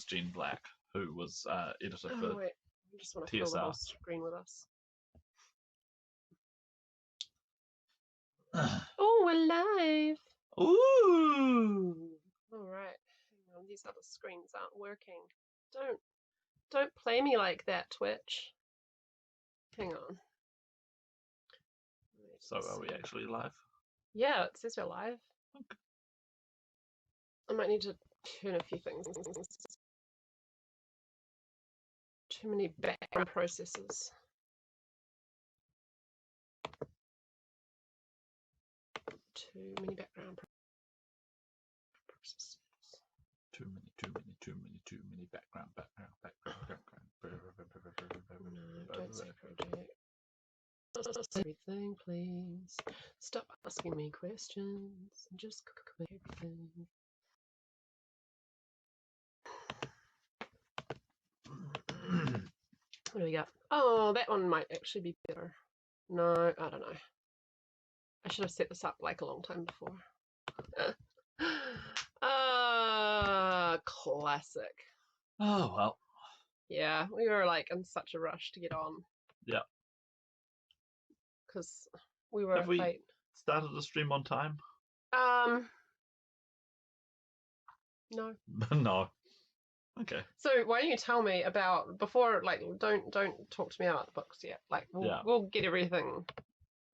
is Jean Black, who was editor Oh, for wait. I just want to fill the whole screen with us. Oh, we're live. Ooh! All right. Hang on, these other screens aren't working. Don't play me like that, Twitch. Hang on. So are we actually live? Yeah, it says we're live. Okay. I might need to turn a few things. Too many background processes. Too many background processes. Too many background. No, don't say project. Just everything, please. Stop asking me questions and just cook everything. What do we got? Oh, that one might actually be better. No, I don't know. I should have set this up like a long time before. Classic. Oh, well. Yeah, we were like in such a rush to get on. Yeah. Because we were Have we late. started the stream on time? No. No. Okay. So why don't you tell me about before? Like, don't talk to me about the books yet. Like, we'll get everything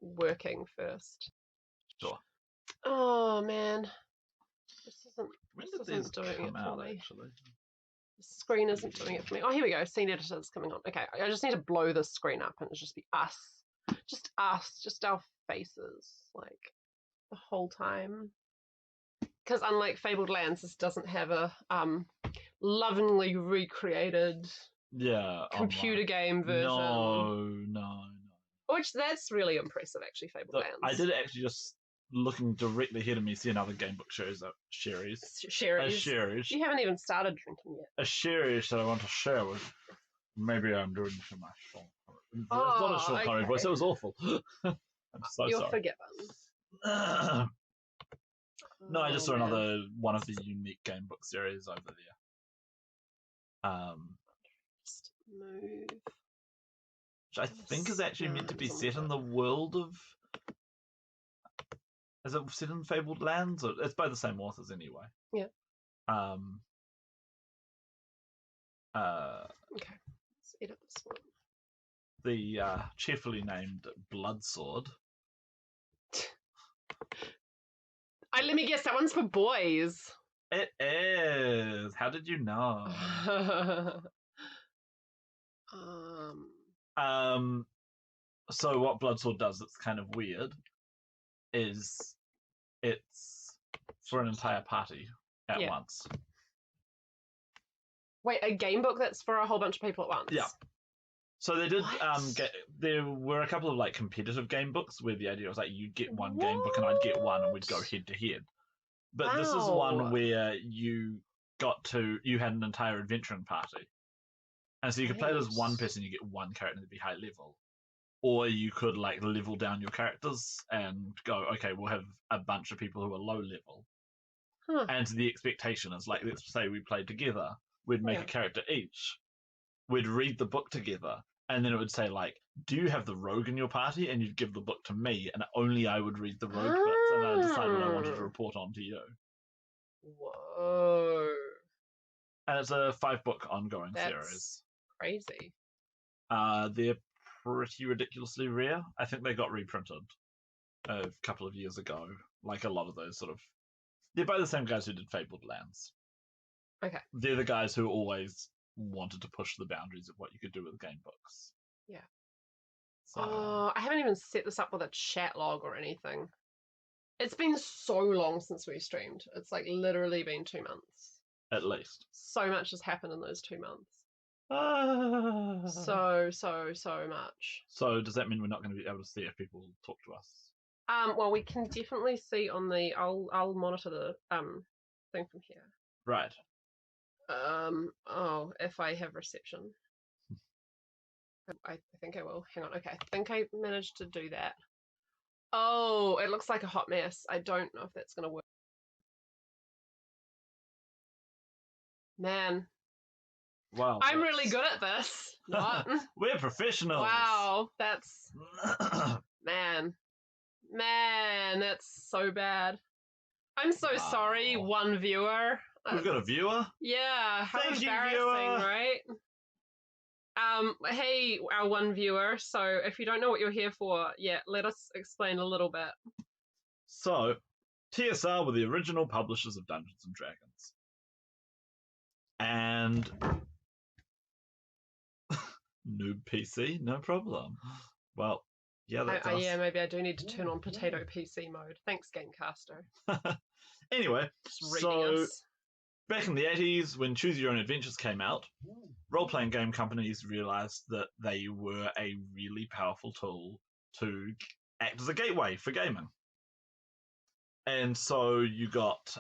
working first. Sure. Oh man, this When isn't did these doing it come for out, me. actually? The screen isn't doing it for me. Oh, here we go. Scene editor's coming on. Okay, I just need to blow this screen up and it's just be us, just our faces, like the whole time. Because unlike Fabled Lands, this doesn't have a lovingly recreated computer game version. No. Which that's really impressive, actually. Fabled Lands. I did actually just looking directly ahead of me see another game book series. You haven't even started drinking yet. A series that I want to share with. Maybe I'm doing this in my Sean Connery. It's not a Sean Connery voice. It was awful. I'm so You're sorry. forgiven. No, I just saw another one of the unique game book series over there. Just move. Which I think is actually meant to be set in the world of. Is it set in Fabled Lands? Or it's by the same authors anyway. Yeah. Okay. Let's edit this one. The cheerfully named Bloodsword. Let me guess, that one's for boys. It is. How did you know? So what Bloodsword does that's kind of weird is it's for an entire party at once. Wait, a game book that's for a whole bunch of people at once? Yeah. So they did there were a couple of like competitive game books where the idea was like you'd get one game book and I'd get one and we'd go head to head. But this is one where you had an entire adventuring party. And so you could play it as one person, you get one character and it'd be high level. Or you could like level down your characters and go, okay, we'll have a bunch of people who are low level. Huh. And the expectation is like, let's say we played together, we'd make a character each, we'd read the book together, and then it would say like, do you have the rogue in your party? And you'd give the book to me, and only I would read the rogue bits, and I'd decide what I wanted to report on to you. Whoa. And it's a 5-book ongoing series. Crazy. They're pretty ridiculously rare. I think they got reprinted a couple of years ago. Like a lot of those sort of... They're by the same guys who did Fabled Lands. Okay. They're the guys who always wanted to push the boundaries of what you could do with game books. Yeah. So, I haven't even set this up with a chat log or anything. It's been so long since we streamed. It's like literally been 2 months. At least. So much has happened in those 2 months. So much. So does that mean we're not going to be able to see if people talk to us? Well, we can definitely see on the. I'll monitor the thing from here. Right. If I have reception. I think I will. Hang on. Okay, I think I managed to do that. Oh, it looks like a hot mess. I don't know if that's going to work. Man, Wow. I'm really good at this. What? We're professionals. Wow, that's man, that's so bad. I'm so sorry, Wow. one viewer. We've got a viewer. Yeah, how Thank you, embarrassing, viewer. right? Hey, our one viewer. So if you don't know what you're here for, yeah, let us explain a little bit. So, TSR were the original publishers of Dungeons and Dragons. And noob PC, no problem. Well, yeah, that's us. Yeah, maybe I do need to turn on potato PC mode. Thanks, Gamecaster. Anyway, Just reading us. Back in the 80s, when Choose Your Own Adventures came out, role-playing game companies realized that they were a really powerful tool to act as a gateway for gaming. And so you got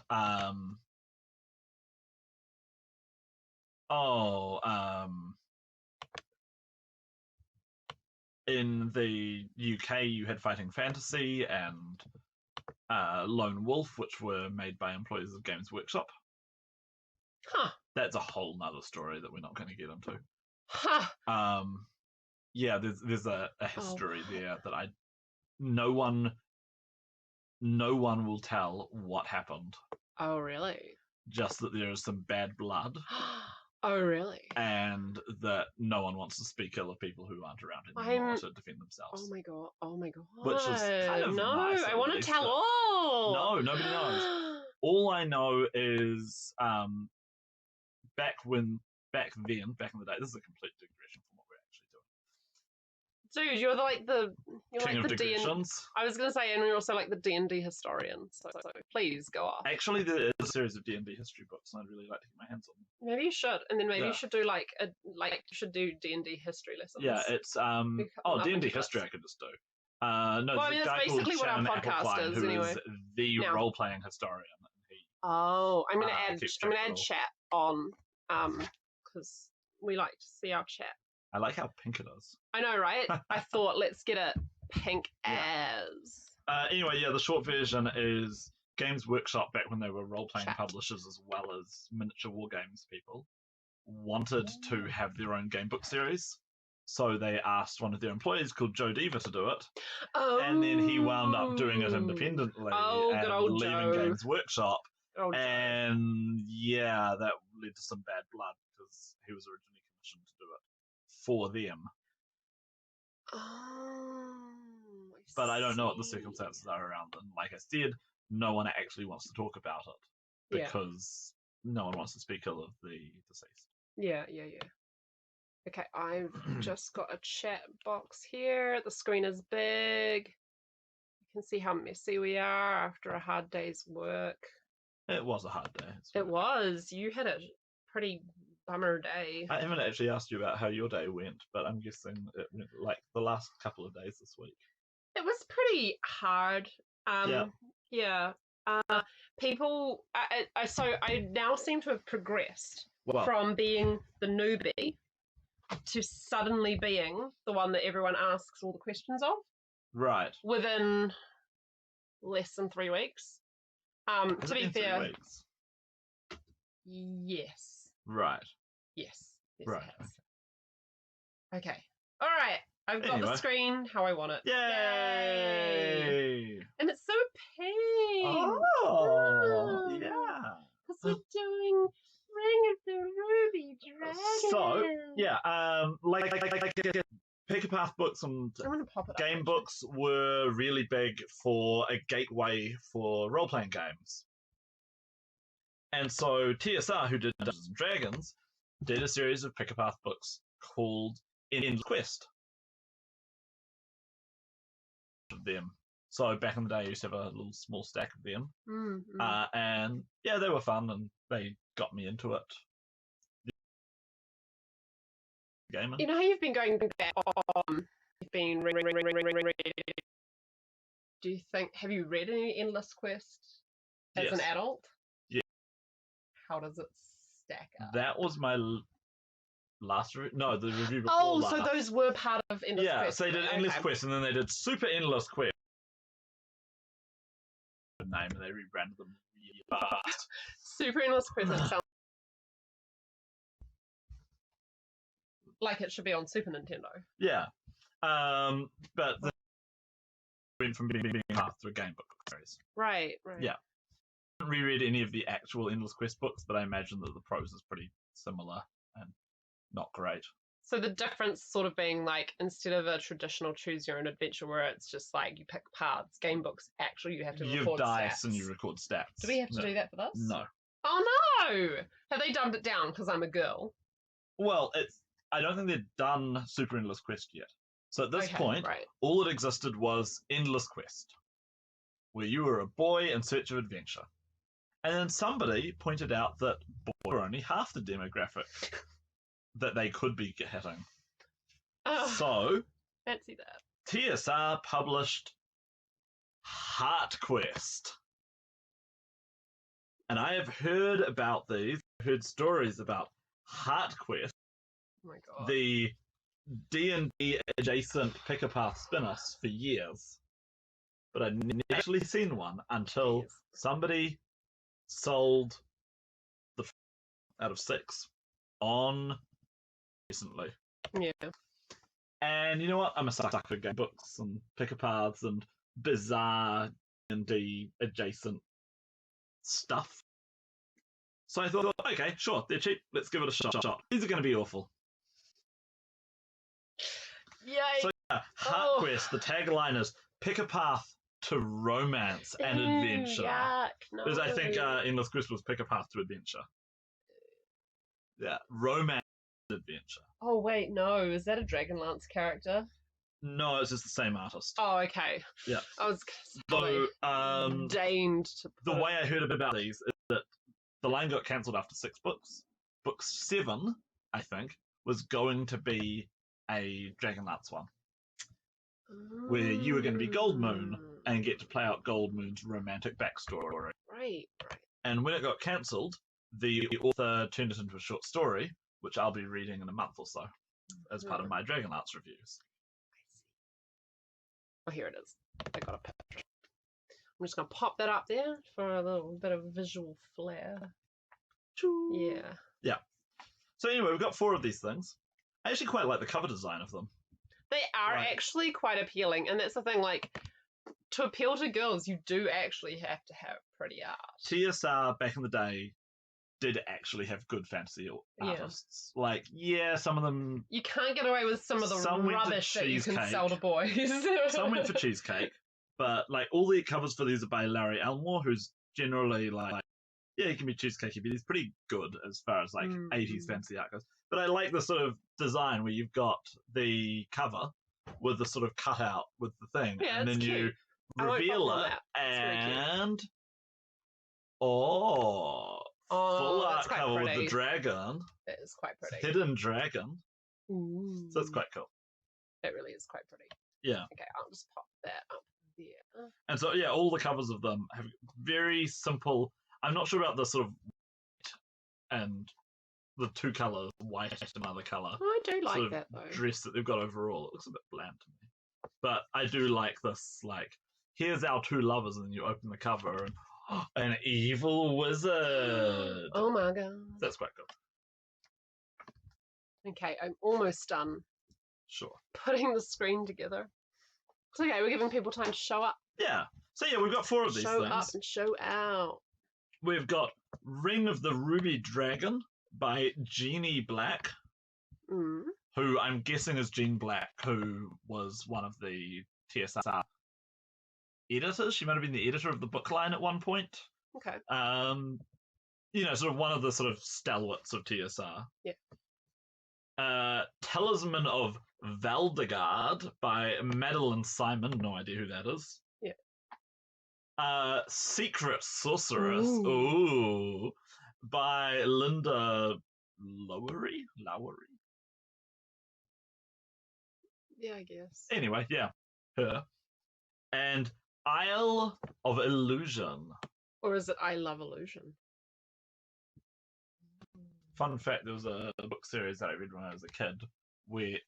in the UK you had Fighting Fantasy and Lone Wolf, which were made by employees of Games Workshop. Huh. That's a whole nother story that we're not going to get into. Huh. Yeah, there's a history there that no one will tell what happened. Oh, really? Just that there is some bad blood. Oh, really? And that no one wants to speak ill of people who aren't around anymore to defend themselves. Oh my god! Oh my god! Which is kind of nice. I want to tell all. No, nobody knows. All I know is back then, back in the day. This is a complete digression from what we're actually doing. Dude, you're like the King of digressions. I was gonna say, and you're also like the D&D historian. So please go off. Actually, there is a series of D&D history books, and I'd really like to get my hands on them. Maybe you should, and then maybe you should do you should do D&D history lessons. Yeah, it's D&D history. I could just do. No, well, I mean, that's basically what our podcast is, anyway. The role-playing historian. I'm gonna add chat on, because we like to see our chat. I like how pink it is. I know, right? I thought, let's get it pink as. Anyway, yeah, the short version is Games Workshop, back when they were role-playing publishers as well as miniature war games people, wanted to have their own game book series. So they asked one of their employees called Joe Diva to do it. Oh. And then he wound up doing it independently and leaving Games Workshop. And yeah, that led to some bad blood because he was originally commissioned to do it for them. But I don't know what the circumstances are around them. Like I said, no one actually wants to talk about it because no one wants to speak ill of the deceased. Yeah. Okay, I've just got a chat box here. The screen is big. You can see how messy we are after a hard day's work. It was a hard day. It was. You had a pretty bummer day. I haven't actually asked you about how your day went, but I'm guessing it went like the last couple of days this week. It was pretty hard. Yeah. People. So I now seem to have progressed from being the newbie to suddenly being the one that everyone asks all the questions of. Right. Within less than 3 weeks. To be fair. 3 weeks? Yes. Right. Yes. Right. Okay. All right. I've got the screen how I want it. Yay! And it's so pink. Oh, yeah. Because we're doing Ring of the Ruby Dragon. So, yeah, like Pick a Path books and game books were really big for a gateway for role-playing games. And so TSR, who did Dungeons and Dragons, did a series of Pick a Path books called Innuendoes Quest. Them. So back in the day, I used to have a little small stack of them. And yeah, they were fun and they got me into it. Gaming. You know how you've been going back on, you've been do you think, have you read any Endless Quest as an adult? Yeah. How does it stack up? That was my last review. No, the review before last. So those were part of Endless Quest. Yeah, so they did Endless Quest and then they did Super Endless Quest. Name and they rebranded them really fast. Super Endless Quest sounds like it should be on Super Nintendo. Yeah. But the went from being half through a game book series. Right. Yeah. I haven't reread any of the actual Endless Quest books, but I imagine that the prose is pretty similar and not great. So the difference sort of being like, instead of a traditional choose your own adventure where it's just like you pick paths, game books actually you have to record dice stats. and you record stats. Do we have to do that for this? No. Oh no! Have they dumbed it down because I'm a girl? Well, I don't think they've done Super Endless Quest yet. So at this point, all that existed was Endless Quest, where you were a boy in search of adventure. And then somebody pointed out that boys were only half the demographic that they could be hitting. So, fancy that. TSR published Heartquest. And I have heard about these, heard stories about Heartquest, oh my God, the D&D adjacent pick-a-path spin-offs for years. But I'd never actually seen one until somebody sold the out of 6 on recently. Yeah. And you know what? I'm a sucker for game books and pick-a-paths and bizarre D&D adjacent stuff. So I thought, okay, sure, they're cheap. Let's give it a shot. These are going to be awful. Yay! So yeah, Heartquest, the tagline is pick a path to romance and adventure. Yuck, no. Because I think Endless Quest was pick a path to adventure. Yeah, romance and adventure. Oh wait, no, is that a Dragonlance character? No, it's just the same artist. Oh, okay. Yeah. I was deigned to. The way I heard about these is that the line got cancelled after 6 books. Book 7, I think, was going to be a Dragonlance one, where you were going to be Goldmoon and get to play out Goldmoon's romantic backstory. Right. And when it got cancelled, the author turned it into a short story, which I'll be reading in a month or so as part of my Dragonlance reviews. Oh, here it is. I got a picture. I'm just going to pop that up there for a little bit of visual flair. Yeah. So anyway, we've got 4 of these things. I actually quite like the cover design of them. They are actually quite appealing, and that's the thing, like, to appeal to girls, you do actually have to have pretty art. TSR, back in the day, did actually have good fantasy artists. Like, some of them... You can't get away with some of the rubbish that you can sell to boys. Some went for cheesecake, but, like, all the covers for these are by Larry Elmore, who's generally, like, he can be cheesecakey, but he's pretty good as far as, like, 80s fantasy art goes. But I like the sort of design where you've got the cover with the sort of cutout with the thing, and then you reveal it, and full art cover with the dragon. It is quite pretty. Hidden dragon. Ooh. So that's quite cool. It really is quite pretty. Yeah. Okay, I'll just pop that up there. And so, all the covers of them have very simple... I'm not sure about the sort of white and the 2 colours, white and another colour. I do like that, though. Dress that they've got overall. It looks a bit bland to me. But I do like this, like, here's our 2 lovers, and then you open the cover, and an evil wizard. Oh my God. That's quite cool. Okay, I'm almost done. Sure. Putting the screen together. It's okay, we're giving people time to show up. Yeah. So we've got 4 of these things. Show up and show out. We've got Ring of the Ruby Dragon by Jeannie Black, who I'm guessing is Jean Black, who was one of the TSR editors. She might have been the editor of the book line at one point. Okay. Sort of one of the sort of stalwarts of TSR. Yeah. Talisman of Valdegard by Madeline Simon. No idea who that is. Yeah. Secret Sorceress. Ooh. By Linda Lowery. Yeah, I guess. Anyway, her. And Isle of Illusion. Or is it I Love Illusion? Fun fact, there was a book series that I read when I was a kid where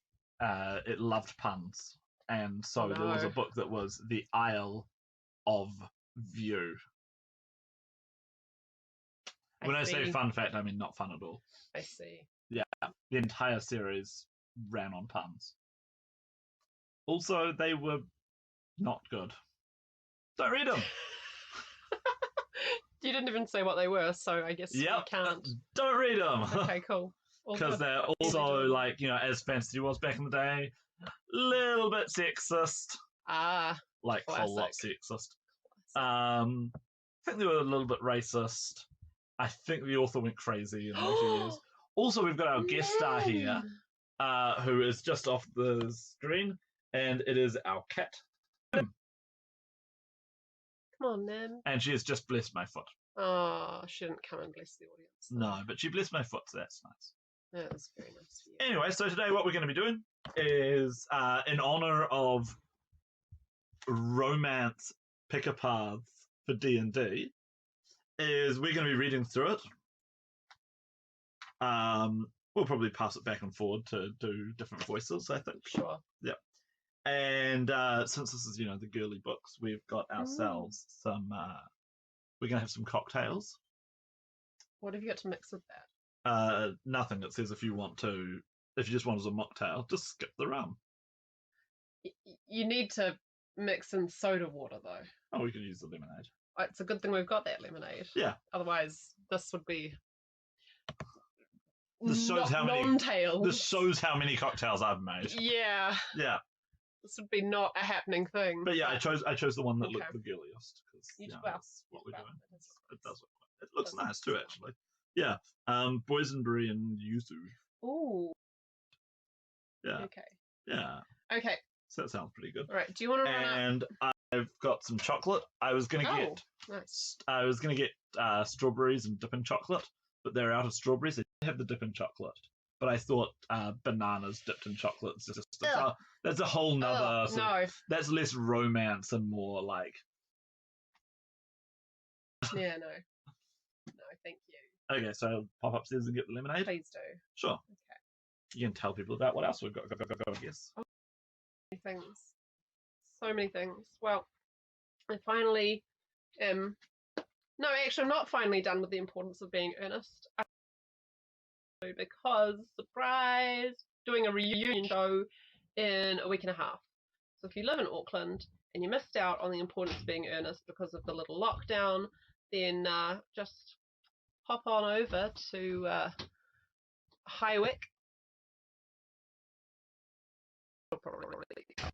it loved puns. And so there was a book that was The Isle of View. When I say fun fact, I mean not fun at all. I see. Yeah, the entire series ran on puns. Also, they were not good. Don't read them. You didn't even say what they were, so I guess you can't. Don't read them. Okay, cool. Because they're also, like, you know, as fantasy was back in the day, a little bit sexist. Like, a whole lot sexist. I think they were a little bit racist. I think the author went crazy in later years. Also, we've got our guest star here, who is just off the screen, and it is our cat. Come on, Nim. And she has just blessed my foot. Oh, she didn't come and bless the audience. No, but she blessed my foot, so that's nice. That was very nice for you. Anyway, so today what we're going to be doing is, in honor of romance pick-a-paths for D&D, is we're going to be reading through it. We'll probably pass it back and forward to do different voices, I think. Sure. Yep. And since this is, you know, the girly books, we've got ourselves some, we're going to have some cocktails. What have you got to mix with that? Nothing. It says if you just want as a mocktail, just skip the rum. You need to mix in soda water, though. Oh, we could use the lemonade. It's a good thing we've got that lemonade. Yeah. Otherwise, this would be This shows how many cocktails I've made. Yeah. Yeah. This would be not a happening thing. But yeah, I chose the one that looked the girliest because that's what we're doing. It does look. It looks nice too, actually. Yeah. Boysenberry and yuzu. Ooh. Yeah. Okay. Yeah. Okay. So that sounds pretty good. All right. Do you want to run And I've got some chocolate. I was gonna get strawberries and dip in chocolate, but they're out of strawberries. They have the dip in chocolate, but I thought bananas dipped in chocolate. That's a whole nother. That's less romance and more like. Yeah. No. No, thank you. Okay, so I'll pop upstairs and get the lemonade. Please do. Sure. Okay. You can tell people about what else we've got. I guess. Oh, things. So many things. Well, I finally am. No, actually, I'm not finally done with the importance of being earnest. Because, surprise, doing a reunion show in a week and a half. So if you live in Auckland and you missed out on the importance of being earnest because of the little lockdown, then just hop on over to Highwick.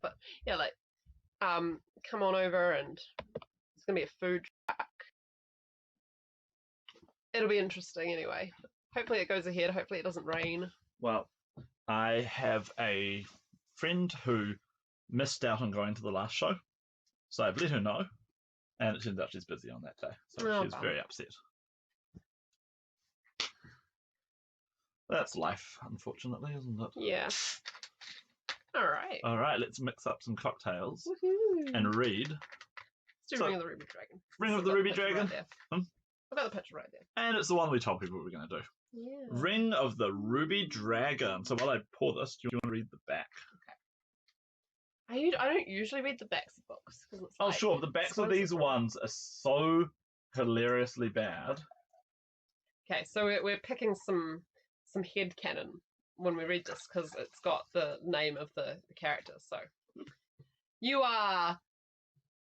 But yeah, like come on over and it's gonna be a food truck. It'll be interesting anyway. Hopefully it goes ahead. Hopefully it doesn't rain. Well, I have a friend who missed out on going to the last show, so I've let her know, and it turns out she's busy on that day, so she's very upset. That's life, unfortunately, isn't it? Yeah. Alright. Alright, let's mix up some cocktails and read. Let's do Ring of the Ruby Dragon. Ring of the Ruby Dragon? I've got the picture right there. And it's the one we told people we were going to do. Yeah. Ring of the Ruby Dragon. So while I pour this, do you want to read the back? Okay. I don't usually read the backs of books. It's sure. The backs of these ones are so hilariously bad. Okay, so we're picking some headcanon when we read this because it's got the name of the character. So you are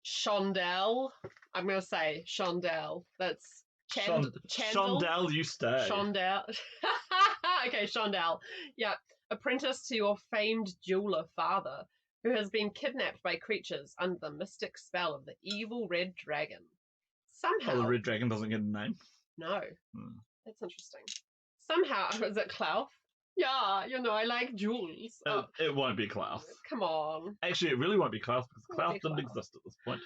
Shondell. I'm going to say Shondell. That's Shondell, you stay. Shondell. Okay, Shondell. Yeah, apprentice to your famed jeweler father, who has been kidnapped by creatures under the mystic spell of the evil red dragon. Somehow. Oh, the red dragon doesn't get a name? No. That's interesting. Somehow, is it Klaus? Yeah, I like jewels. It won't be Klaus. Come on. Actually, it really won't be Klaus because Klaus didn't exist at this point.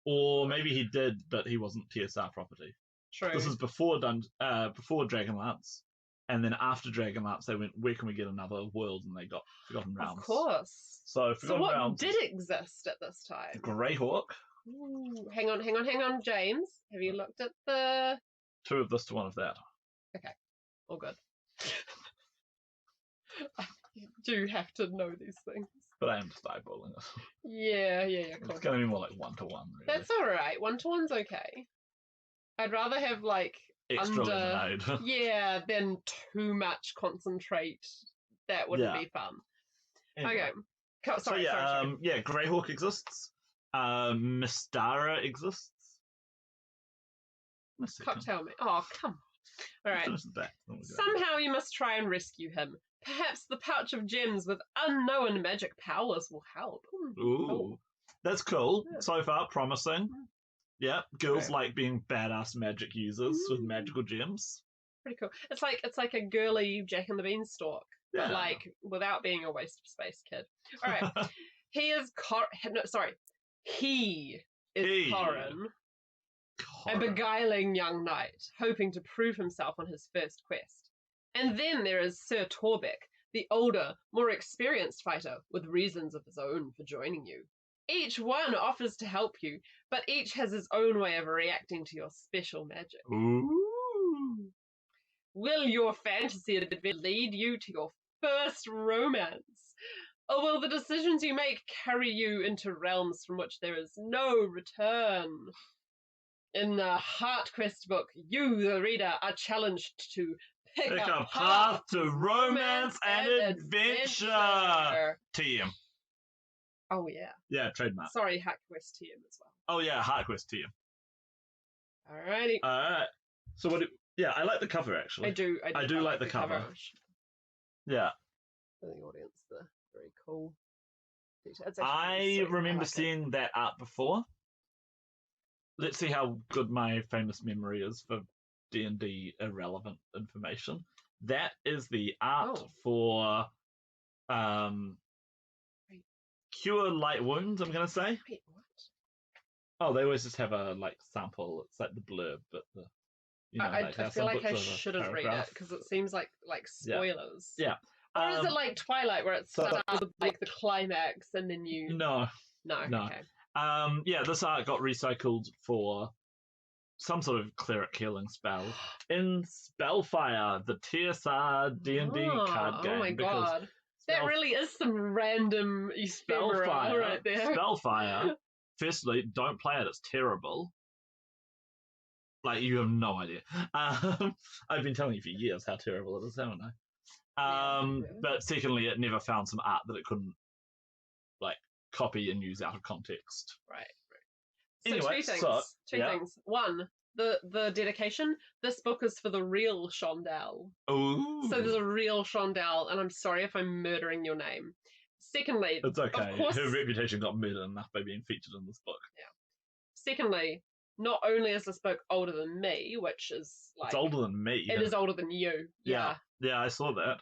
Or maybe he did, but he wasn't TSR property. True. This is before Dragonlance, and then after Dragonlance, they went, "Where can we get another world?" And they got Forgotten Realms. Of course. So Forgotten Realms. So what did exist at this time? Greyhawk. Ooh, hang on, James. Have you looked at the 2 of this to 1 of that? Okay, all good. You do have to know these things. But I am just eyeballing it. Yeah, cool. It's going to be more like 1 to 1, really. That's alright. 1 to 1's okay. I'd rather have, like, extra lemonade. Yeah, than too much concentrate That wouldn't be fun. Anyway. Okay. Sorry. Greyhawk exists. Mystara exists. Cocktail me. Oh, come on. All right. Somehow you must try and rescue him. Perhaps the pouch of gems with unknown magic powers will help. Ooh, cool. That's cool. Yeah. So far, promising. Yeah, girls like being badass magic users with magical gems. Pretty cool. It's like a girly Jack and the Beanstalk, but like without being a waste of space kid. All right. He is Corin, a beguiling young knight, hoping to prove himself on his first quest. And then there is Sir Torbeck, the older, more experienced fighter, with reasons of his own for joining you. Each one offers to help you, but each has his own way of reacting to your special magic. Ooh. Will your fantasy adventure lead you to your first romance? Or will the decisions you make carry you into realms from which there is no return? In the Heartquest book, you, the reader, are challenged to pick a path to romance and adventure. TM. Oh, yeah. Yeah, trademark. Sorry, Heartquest TM as well. Oh, yeah, Heartquest TM. Alrighty. Alright. So I like the cover, actually. I do like the cover. Yeah. For the audience, they're very cool. I remember seeing that art before. Let's see how good my famous memory is for D&D irrelevant information. That is the art for Cure Light Wounds, I'm going to say. Wait, what? Oh, they always just have a sample. It's like the blurb, but I feel like I should have read it because it seems like spoilers. Yeah. Or is it like Twilight where it's like the climax and then you... No. Okay. This art got recycled for some sort of cleric healing spell in Spellfire, the TSR D&D card game. Oh my god. That really is some random ephemera right there. Spellfire, firstly, don't play it, it's terrible. Like, you have no idea. I've been telling you for years how terrible it is, haven't I? But secondly, it never found some art that it couldn't, copy and use out of context. Right. So anyway, two things. One, the dedication. This book is for the real Shondell. Ooh. So there's a real Shondell, and I'm sorry if I'm murdering your name. Secondly, it's okay. Her reputation got murdered enough by being featured in this book. Yeah. Secondly, not only is this book older than me, which is it's older than me. It is older than you. Yeah, I saw that.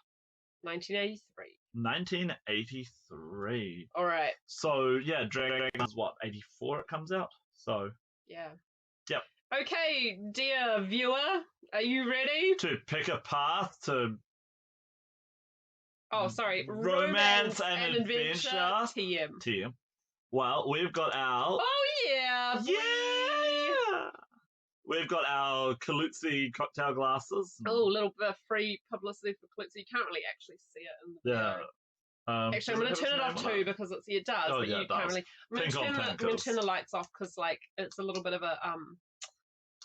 1983. 1983. All right. So Dragon's what, 84 it comes out. So yeah. Yep. Okay, dear viewer, are you ready to pick a path to? Oh, sorry. Romance and adventure. TM. Well, we've got our. Oh yeah. Yeah. We've got our Kalutzi cocktail glasses. Oh, a little bit of free publicity for Kalutzi. You can't really actually see it in the video. Actually, I'm going to turn it off too because it does. Oh, but yeah, you it does. can't really. I'm going to turn the lights off because it's a little bit of a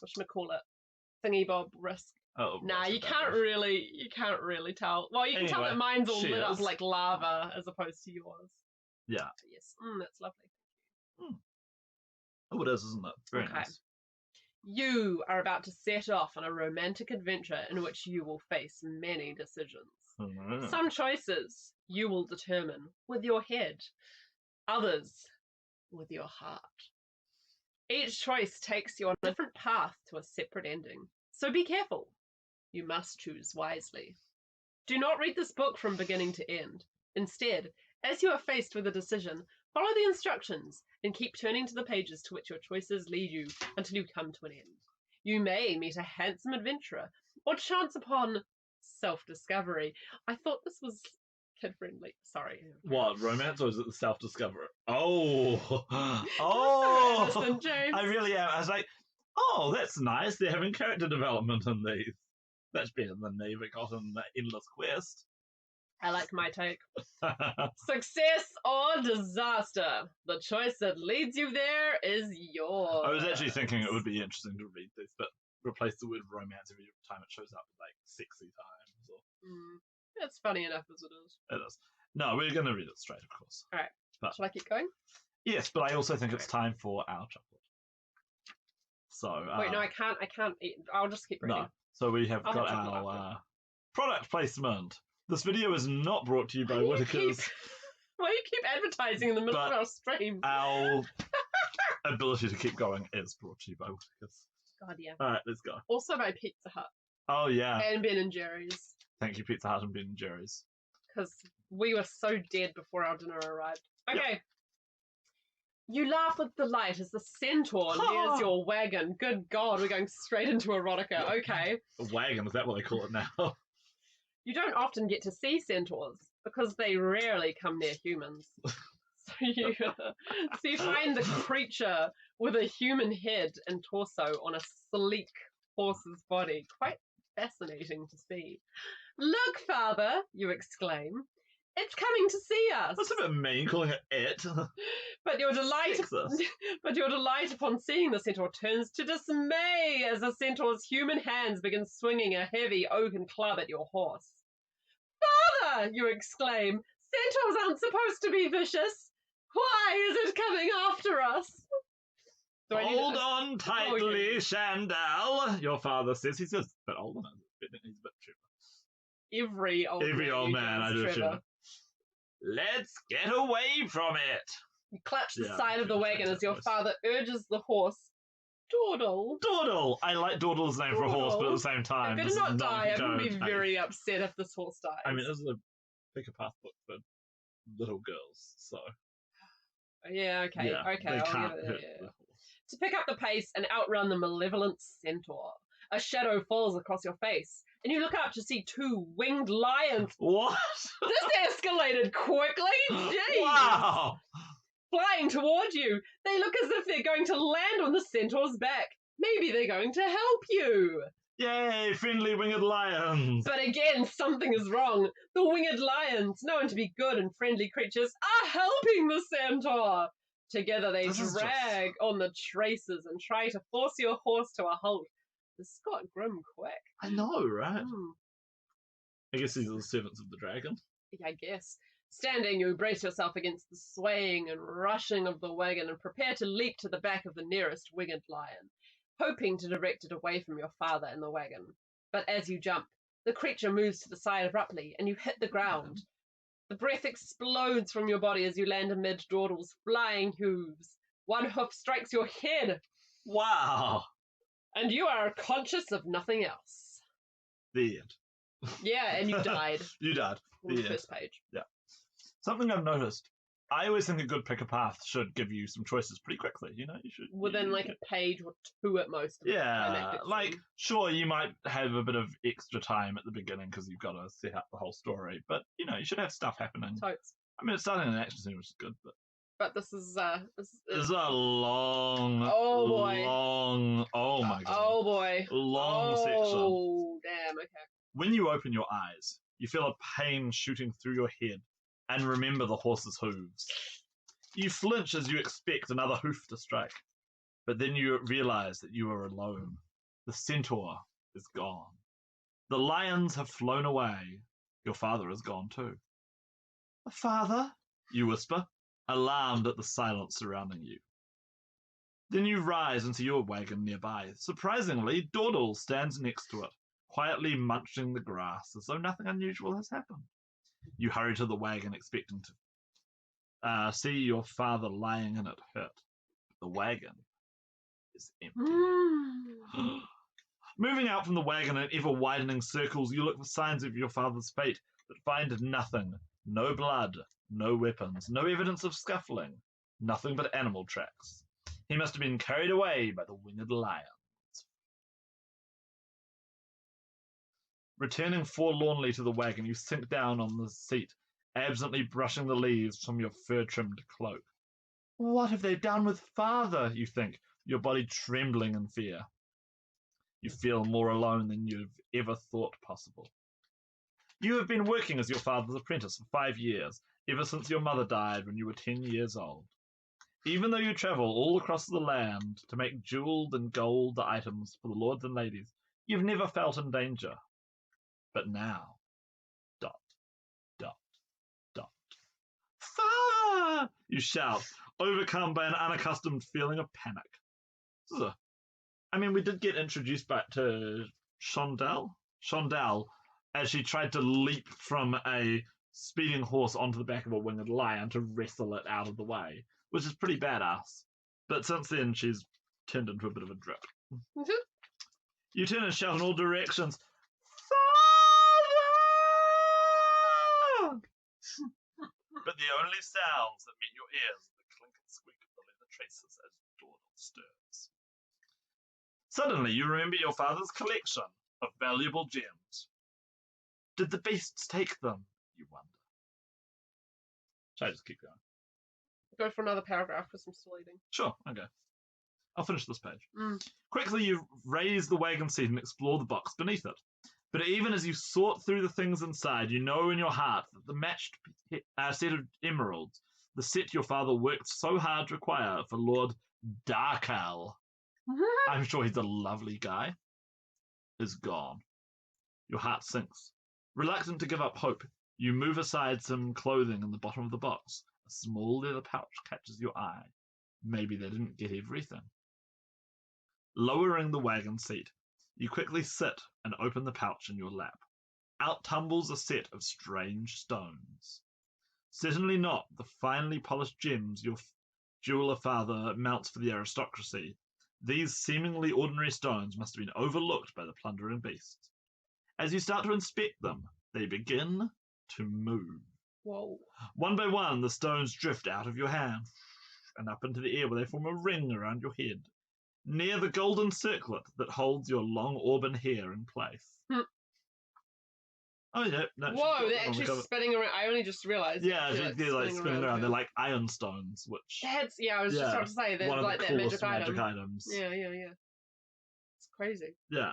whatchamacallit, thingy bob risk. Oh, nah, you can't really tell. Well, you can tell that mine's all lit up like lava as opposed to yours. Yeah. Yes. That's lovely. Oh, it is, isn't it? Very nice. You are about to set off on a romantic adventure in which you will face many decisions. Mm-hmm. Some choices you will determine with your head, others with your heart. Each choice takes you on a different path to a separate ending, so be careful. You must choose wisely. Do not read this book from beginning to end. Instead, as you are faced with a decision, follow the instructions and keep turning to the pages to which your choices lead you until you come to an end. You may meet a handsome adventurer or chance upon self-discovery. I thought this was kid-friendly. Sorry. What, romance or is it the self-discovery? Oh! I really am. I was like, oh, that's nice. They're having character development in these. That's better than they ever got in the Endless Quest. I like my take. Success or disaster. The choice that leads you there is yours. I was actually thinking it would be interesting to read this, but replace the word romance every time it shows up with sexy times. Or... It's funny enough as it is. It is. No, we're going to read it straight, of course. All right. But, shall I keep going? Yes, but I also think it's time for our chocolate. So. Wait, no, I can't eat. I'll just keep reading. No. So we have I'll got have chocolate our product placement. This video is not brought to you by Whittaker's. Why do you keep advertising in the middle of our stream? Our ability to keep going is brought to you by Whittaker's. God, yeah. All right, let's go. Also by Pizza Hut. Oh, yeah. And Ben and Jerry's. Thank you, Pizza Hut and Ben and Jerry's. Because we were so dead before our dinner arrived. Okay. Yep. You laugh with delight as the centaur nears your wagon. Good God, we're going straight into erotica. Okay. A wagon, is that what they call it now? You don't often get to see centaurs because they rarely come near humans. So you find the creature with a human head and torso on a sleek horse's body. Quite fascinating to see. Look, father, you exclaim. It's coming to see us. That's a bit mean, calling it. But your delight upon seeing the centaur turns to dismay as the centaur's human hands begin swinging a heavy oaken club at your horse. Father, you exclaim, centaurs aren't supposed to be vicious. Why is it coming after us? Hold on tightly, Shandal, your father says. He's just a bit older now. He's a bit Trevor. Every old man I do Trevor. Let's get away from it. You clutch the side of the wagon as your father urges the horse. Dawdle. Dawdle. I like Dawdle's name for a horse, but at the same time, I better not die. I'm going to be very upset if this horse dies. I mean, this is a pick a path book for little girls, so. Yeah, okay. Yeah, okay. they can't hit the horse. To pick up the pace and outrun the malevolent centaur, a shadow falls across your face, and you look up to see two winged lions. What? This escalated quickly. Jeez. Wow. Flying toward you. They look as if they're going to land on the centaur's back. Maybe they're going to help you. Yay, friendly winged lions. But again, something is wrong. The winged lions, known to be good and friendly creatures, are helping the centaur. Together they drag on the traces and try to force your horse to a halt. This got grim quick. I know, right? I guess these are the servants of the dragon. Yeah, I guess. Standing, you brace yourself against the swaying and rushing of the wagon and prepare to leap to the back of the nearest winged lion, hoping to direct it away from your father and the wagon. But as you jump, the creature moves to the side abruptly and you hit the ground. The breath explodes from your body as you land amid Dawdle's flying hooves. One hoof strikes your head. Wow. And you are conscious of nothing else. The end. Yeah, and you died. You died. On the first page. Yeah. Something I've noticed. I always think a good pick a path should give you some choices pretty quickly. You know, you should within like a page or two at most. Yeah, like sure you might have a bit of extra time at the beginning because you've got to set up the whole story, but you know you should have stuff happening. Totes. I mean, it's starting an action scene, which is good, but this is this is a long, long, oh my god, oh boy, long section. Oh damn, okay. When you open your eyes, you feel a pain shooting through your head. And remember the horse's hooves. You flinch as you expect another hoof to strike, but then you realize that you are alone. The centaur is gone. The lions have flown away. Your father is gone too. Father? You whisper, alarmed at the silence surrounding you. Then you rise into your wagon nearby. Surprisingly, Dawdle stands next to it, quietly munching the grass as though nothing unusual has happened. You hurry to the wagon expecting to see your father lying in it hurt. The wagon is empty. Moving out from the wagon in ever-widening circles, you look for signs of your father's fate, but find nothing. No blood, no weapons, no evidence of scuffling, nothing but animal tracks. He must have been carried away by the winged lions. Returning forlornly to the wagon, you sink down on the seat, absently brushing the leaves from your fur-trimmed cloak. What have they done with father, you think, your body trembling in fear. You feel more alone than you've ever thought possible. You have been working as your father's apprentice for 5 years, ever since your mother died when you were 10 years old. Even though you travel all across the land to make jeweled and gold items for the lords and ladies, you've never felt in danger. But now, ... You shout, overcome by an unaccustomed feeling of panic. We did get introduced back to Shondell, as she tried to leap from a speeding horse onto the back of a winged lion to wrestle it out of the way, which is pretty badass. But since then, she's turned into a bit of a drip. You turn and shout in all directions, Father! But the only sounds that meet your ears are the clink and squeak of the leather traces as Dornell stirs. Suddenly, you remember your father's collection of valuable gems. Did the beasts take them, you wonder? Shall I just keep going? Go for another paragraph because I'm still eating. Sure, okay. I'll finish this page. Quickly, you raise the wagon seat and explore the box beneath it. But even as you sort through the things inside, you know in your heart that the matched set of emeralds, the set your father worked so hard to acquire for Lord Darkal, I'm sure he's a lovely guy, is gone. Your heart sinks. Reluctant to give up hope, you move aside some clothing in the bottom of the box. A small leather pouch catches your eye. Maybe they didn't get everything. Lowering the wagon seat, you quickly sit and open the pouch in your lap. Out tumbles a set of strange stones. Certainly not the finely polished gems your jeweler father mounts for the aristocracy. These seemingly ordinary stones must have been overlooked by the plundering beasts. As you start to inspect them, they begin to move. Whoa. One by one, the stones drift out of your hand and up into the air where they form a ring around your head, near the golden circlet that holds your long auburn hair in place. Oh, yeah. No, whoa, they're actually spinning around. I only just realised. Yeah, they're like spinning around. They're like iron stones, which... I was just about to say, they're like the that magic items. Yeah. It's crazy. Yeah.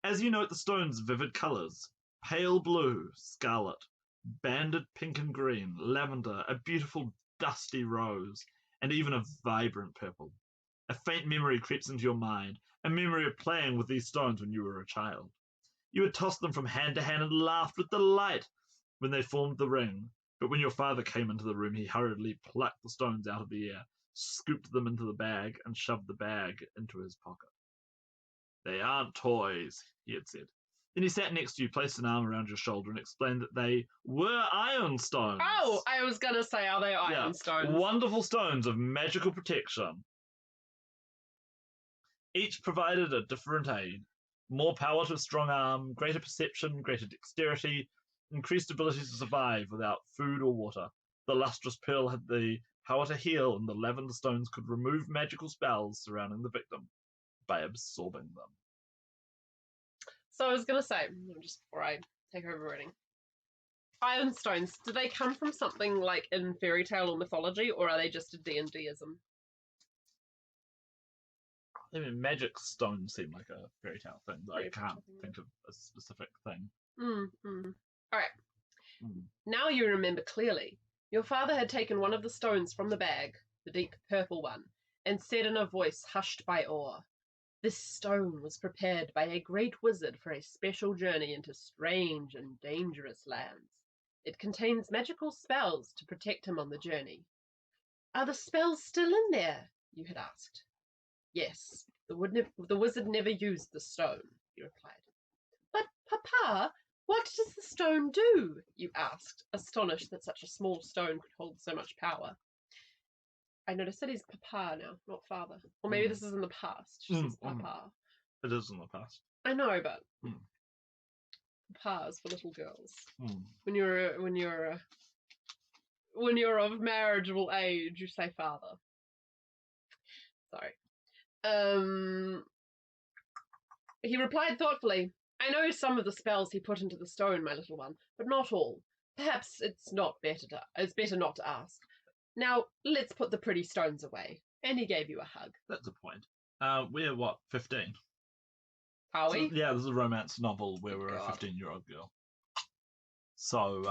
As you note the stones' vivid colours, pale blue, scarlet, banded pink and green, lavender, a beautiful dusty rose, and even a vibrant purple. A faint memory creeps into your mind, a memory of playing with these stones when you were a child. You had tossed them from hand to hand and laughed with delight when they formed the ring, but when your father came into the room, he hurriedly plucked the stones out of the air, scooped them into the bag, and shoved the bag into his pocket. They aren't toys, he had said. Then he sat next to you, placed an arm around your shoulder, and explained that they were iron stones. Oh, I was going to say, are they iron stones? Wonderful stones of magical protection. Each provided a different aid. More power to a strong arm, greater perception, greater dexterity, increased ability to survive without food or water. The lustrous pearl had the power to heal, and the lavender stones could remove magical spells surrounding the victim by absorbing them. So I was going to say, just before I take over reading, iron stones, do they come from something like in fairy tale or mythology, or are they just a D&D-ism? I mean, magic stones seem like a fairy tale thing, but I can't think of a specific thing. All right. Now you remember clearly. Your father had taken one of the stones from the bag, the deep purple one, and said in a voice hushed by awe, "This stone was prepared by a great wizard for a special journey into strange and dangerous lands. It contains magical spells to protect him on the journey." "Are the spells still in there?" you had asked. "Yes, the wizard never used the stone," he replied. "But, Papa, what does the stone do?" you asked, astonished that such a small stone could hold so much power. I noticed that he's Papa now, not father. Or maybe this is in the past. She says Papa. It is in the past. I know, but Papas for little girls. When you're of marriageable age, you say father. Sorry. He replied thoughtfully, "I know some of the spells he put into the stone, my little one, but not all. Perhaps it's better not to ask. Now, let's put the pretty stones away." And he gave you a hug. That's a point. We're, 15? Are we? So, yeah, this is a romance novel where we're a 15-year-old girl. So,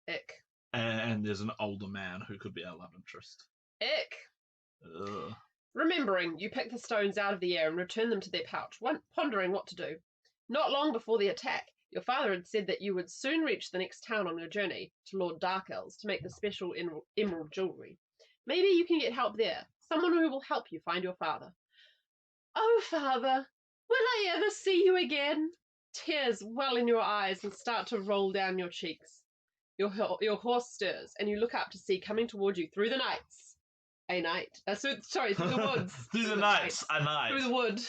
ick. And there's an older man who could be our love interest. Ick. Ugh. Remembering, you pick the stones out of the air and return them to their pouch, pondering what to do. Not long before the attack, Your father had said that you would soon reach the next town on your journey to Lord Darkel's to make the special emerald jewellery. Maybe you can get help there. Someone who will help you find your father. Oh, father, will I ever see you again? Tears well in your eyes and start to roll down your cheeks. Your horse stirs, and you look up to see coming toward you through the nights. Through the woods. Through the nights, a night. Through the wood.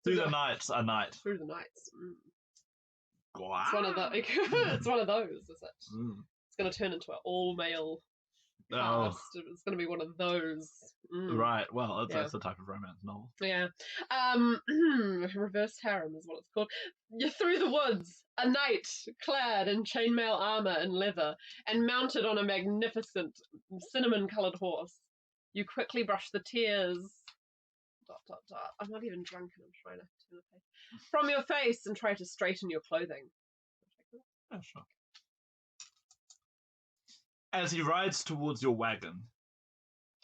Through the nights, a night. Through the nights. Wow. It's one of the. It's one of those, is it? It's going to turn into an all-male cast. It's going to be one of those. Right. Well, that's the type of romance novel. Yeah. Reverse harem is what it's called. You're through the woods, a knight clad in chainmail armor and leather, and mounted on a magnificent cinnamon-coloured horse. You quickly brush the tears. ... I'm not even drunk and I'm trying to turn the page. From your face and try to straighten your clothing. Yeah, sure. As he rides towards your wagon,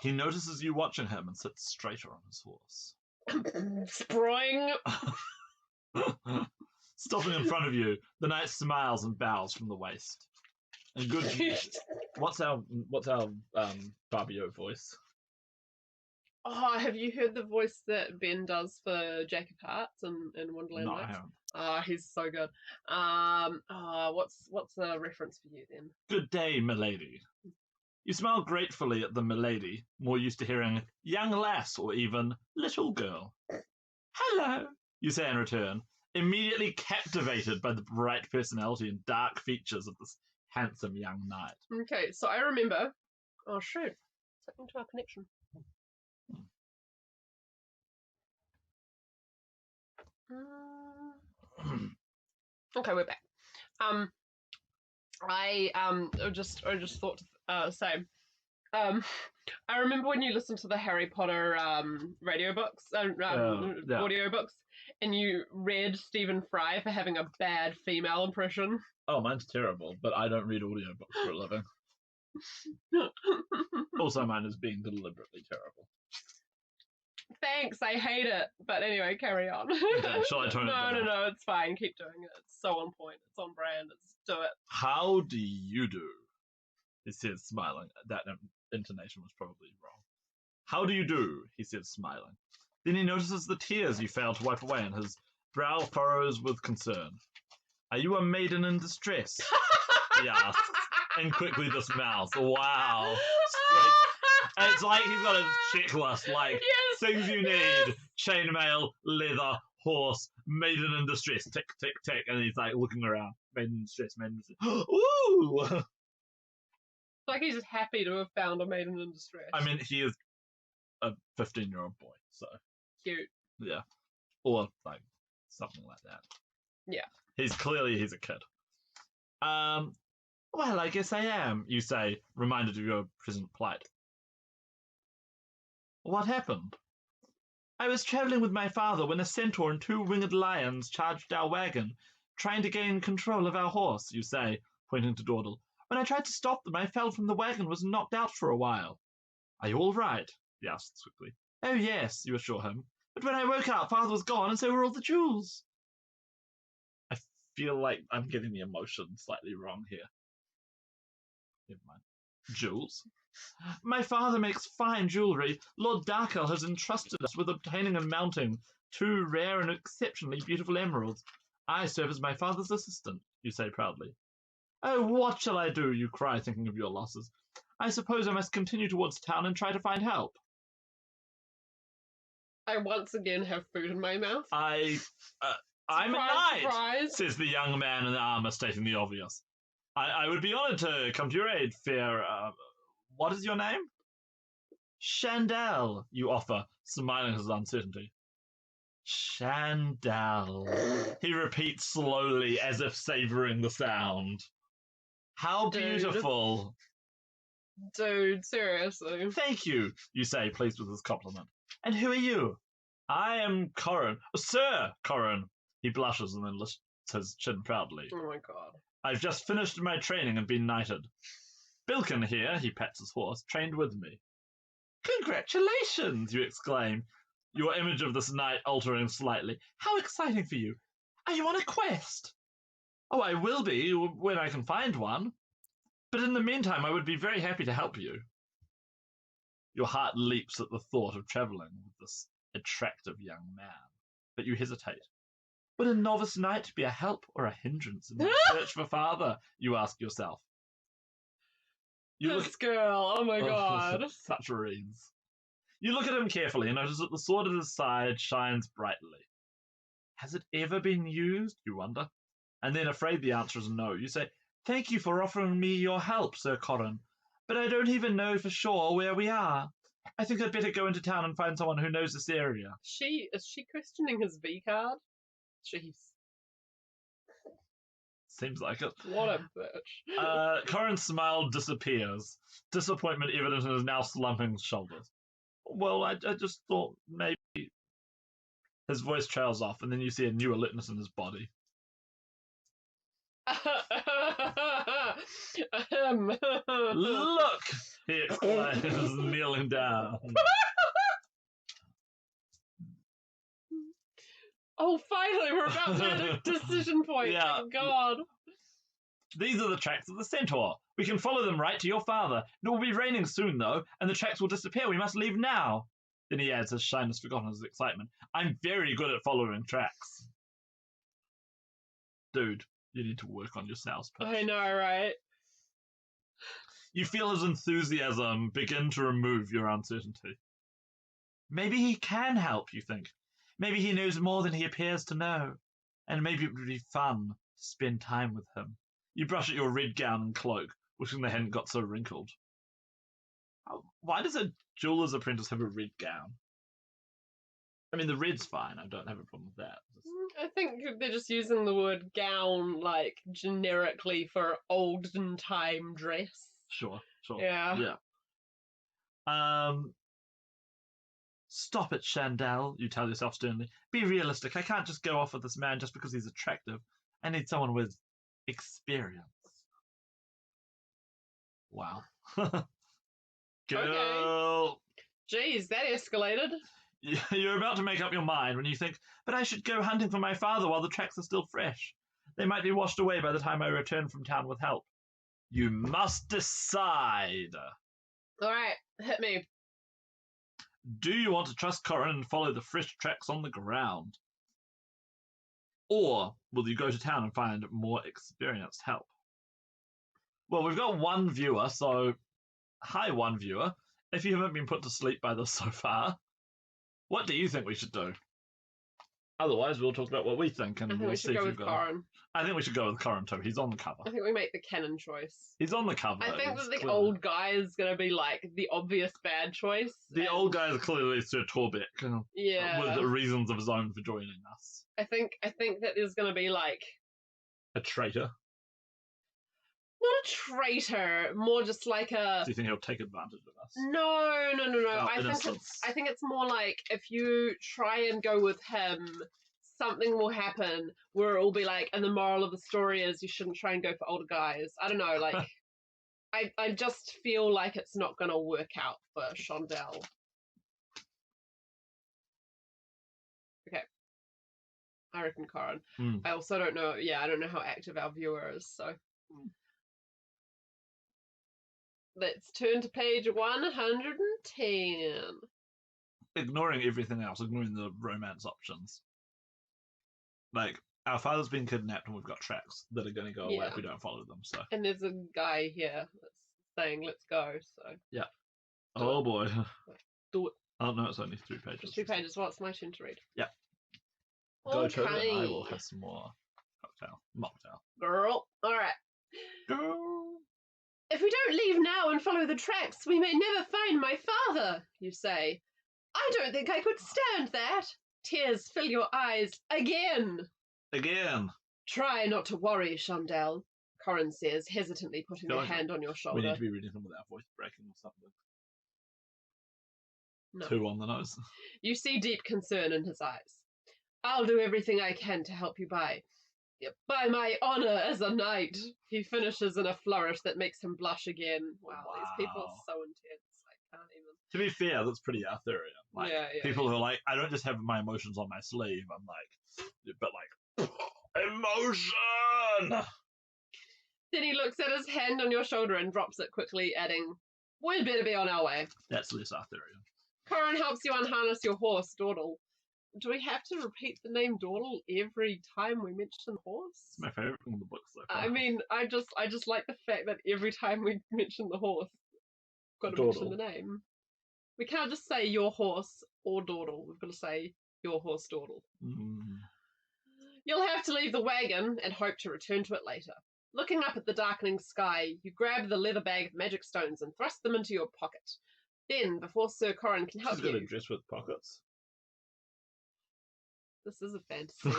he notices you watching him and sits straighter on his horse. Spring! Stopping in front of you, the knight smiles and bows from the waist. And good. What's our Fabio voice? Oh, have you heard the voice that Ben does for Jacob Hearts in Wonderland? No, Nights? I haven't. Oh, he's so good. What's the reference for you then? Good day, milady. You smile gratefully at the milady, more used to hearing young lass or even little girl. Hello, you say in return, immediately captivated by the bright personality and dark features of this handsome young knight. Okay, so I remember. Oh shoot, it's happening to our connection. Okay, we're back. I just thought to say, I remember when you listened to the Harry Potter radio books, audio books, and you read Stephen Fry for having a bad female impression. Oh, mine's terrible, but I don't read audiobooks for a living. Also, mine is being deliberately terrible. Thanks, I hate it. But anyway, carry on. Okay, shall I tone it down? No, it's fine. Keep doing it. It's so on point. It's on brand. Let's do it. How do you do? He says, smiling. That intonation was probably wrong. How do you do? He says, smiling. Then he notices the tears you failed to wipe away, and his brow furrows with concern. Are you a maiden in distress? He asks, and quickly dismounts. Wow. And it's like he's got a checklist, like, yes, things you need: chainmail, leather, horse, maiden in distress, tick, tick, tick. And he's like looking around. Maiden in distress, maiden in distress. Ooh! Like he's just happy to have found a maiden in distress. I mean, he is a 15-year-old boy, so. Cute. Yeah. Or, like, something like that. Yeah. He's a kid. Well, I guess I am, you say, reminded of your present plight. What happened? I was travelling with my father when a centaur and 2 winged lions charged our wagon, trying to gain control of our horse, you say, pointing to Dawdle. When I tried to stop them, I fell from the wagon and was knocked out for a while. Are you all right? He asks quickly. Oh, yes, you assure him. But when I woke up, father was gone, and so were all the jewels. I feel like I'm getting the emotion slightly wrong here. Never mind. Jewels? My father makes fine jewellery. Lord Darkel has entrusted us with obtaining and mounting 2 rare and exceptionally beautiful emeralds. I serve as my father's assistant, you say proudly. Oh, what shall I do, you cry, thinking of your losses. I suppose I must continue towards town and try to find help. I once again have food in my mouth. I'm a knight, surprise. Says the young man in armour, stating the obvious. I would be honoured to come to your aid, fair... what is your name? Chandel, you offer, smiling at his uncertainty. Chandel, he repeats slowly, as if savouring the sound. How beautiful. Dude, seriously. Thank you, you say, pleased with his compliment. And who are you? I am Corin. Sir Corin. He blushes and then lifts his chin proudly. Oh my god. I've just finished my training and been knighted. Bilkin here, he pats his horse, trained with me. Congratulations, you exclaim, your image of this knight altering slightly. How exciting for you. Are you on a quest? Oh, I will be when I can find one. But in the meantime, I would be very happy to help you. Your heart leaps at the thought of travelling with this attractive young man, but you hesitate. Would a novice knight be a help or a hindrance in my search for father? You ask yourself. This girl, oh my god. Such reeds. You look at him carefully and notice that the sword at his side shines brightly. Has it ever been used, you wonder? And then, afraid the answer is no, you say, Thank you for offering me your help, Sir Corin, but I don't even know for sure where we are. I think I'd better go into town and find someone who knows this area. Is she questioning his V card? Jeez. Seems like it. What a bitch. Corin's smile disappears. Disappointment evident in his now slumping shoulders. Well, I just thought maybe... His voice trails off, and then you see a new alertness in his body. Look! He exclaims, kneeling down. Oh, finally, we're about to hit a decision point. Yeah. Thank God. These are the tracks of the centaur. We can follow them right to your father. It will be raining soon, though, and the tracks will disappear. We must leave now. Then he adds, his shyness forgotten his excitement. I'm very good at following tracks. Dude, you need to work on your sales pitch. I know, right? You feel his enthusiasm begin to remove your uncertainty. Maybe he can help, you think. Maybe he knows more than he appears to know. And maybe it would be fun to spend time with him. You brush at your red gown and cloak, wishing they hadn't got so wrinkled. Why does a jeweler's apprentice have a red gown? I mean, the red's fine. I don't have a problem with that. I think they're just using the word gown, like, generically for olden time dress. Sure. Yeah. Stop it, Chandel, you tell yourself sternly. Be realistic. I can't just go off with this man just because he's attractive. I need someone with experience. Wow. Girl. Okay. Jeez, that escalated. You're about to make up your mind when you think, but I should go hunting for my father while the tracks are still fresh. They might be washed away by the time I return from town with help. You must decide. All right, hit me. Do you want to trust Corin and follow the fresh tracks on the ground? Or will you go to town and find more experienced help? Well, we've got one viewer, so hi, one viewer. If you haven't been put to sleep by this so far, what do you think we should do? Otherwise, we'll talk about what we think, and we'll see if you've got. Corin. I think we should go with Corin too. He's on the cover. I think we make the canon choice. He's on the cover. I think that the old guy is going to be like the obvious bad choice. The old guy is clearly Sir Torbeck. Yeah. With reasons of his own for joining us. I think that there's going to be like a traitor. Not a traitor, more just like a. Do you think he'll take advantage of us? No. I think it's more like if you try and go with him, something will happen where it will be like, and the moral of the story is you shouldn't try and go for older guys. I don't know, like, I just feel like it's not going to work out for Chandel. Okay. I reckon Corin. I also don't know, I don't know how active our viewer is, so. Let's turn to page 110. Ignoring everything else, ignoring the romance options. Like, our father's been kidnapped and we've got tracks that are going to go away if we don't follow them, so. And there's a guy here that's saying, let's go, so. Yeah. Oh boy. Do it. Oh no, it's only 3 pages. It's 2 pages. Well, it's my turn to read. Yeah. Go to it and I will have some more mocktail. Girl. Alright. Girl. If we don't leave now and follow the tracks, we may never find my father, you say. I don't think I could stand that. Tears fill your eyes again. Again. Try not to worry, Chandel, Corin says, hesitantly putting her hand on your shoulder. We need to be reading them without voice breaking or something. No. 2 on the nose. You see deep concern in his eyes. I'll do everything I can to help you by my honor as a knight. He finishes in a flourish that makes him blush again. Wow. These people are so intense. I can't even. To be fair, that's pretty Arthurian. Like, people who are like, I don't just have my emotions on my sleeve. I'm like, but like, Emotion! Then he looks at his hand on your shoulder and drops it quickly, adding, "We'd better be on our way." That's less Arthurian. Corin helps you unharness your horse, Dawdle. Do we have to repeat the name Dawdle every time we mention horse? It's my favourite from the book so far. I mean, I just like the fact that every time we mention the horse, we've got to mention the name. We can't just say your horse or Dawdle. We've got to say your horse, Dawdle. Mm. You'll have to leave the wagon and hope to return to it later. Looking up at the darkening sky, you grab the leather bag of magic stones and thrust them into your pocket. Then, before Sir Corin can help She's got you... a dress with pockets. This is a fantasy.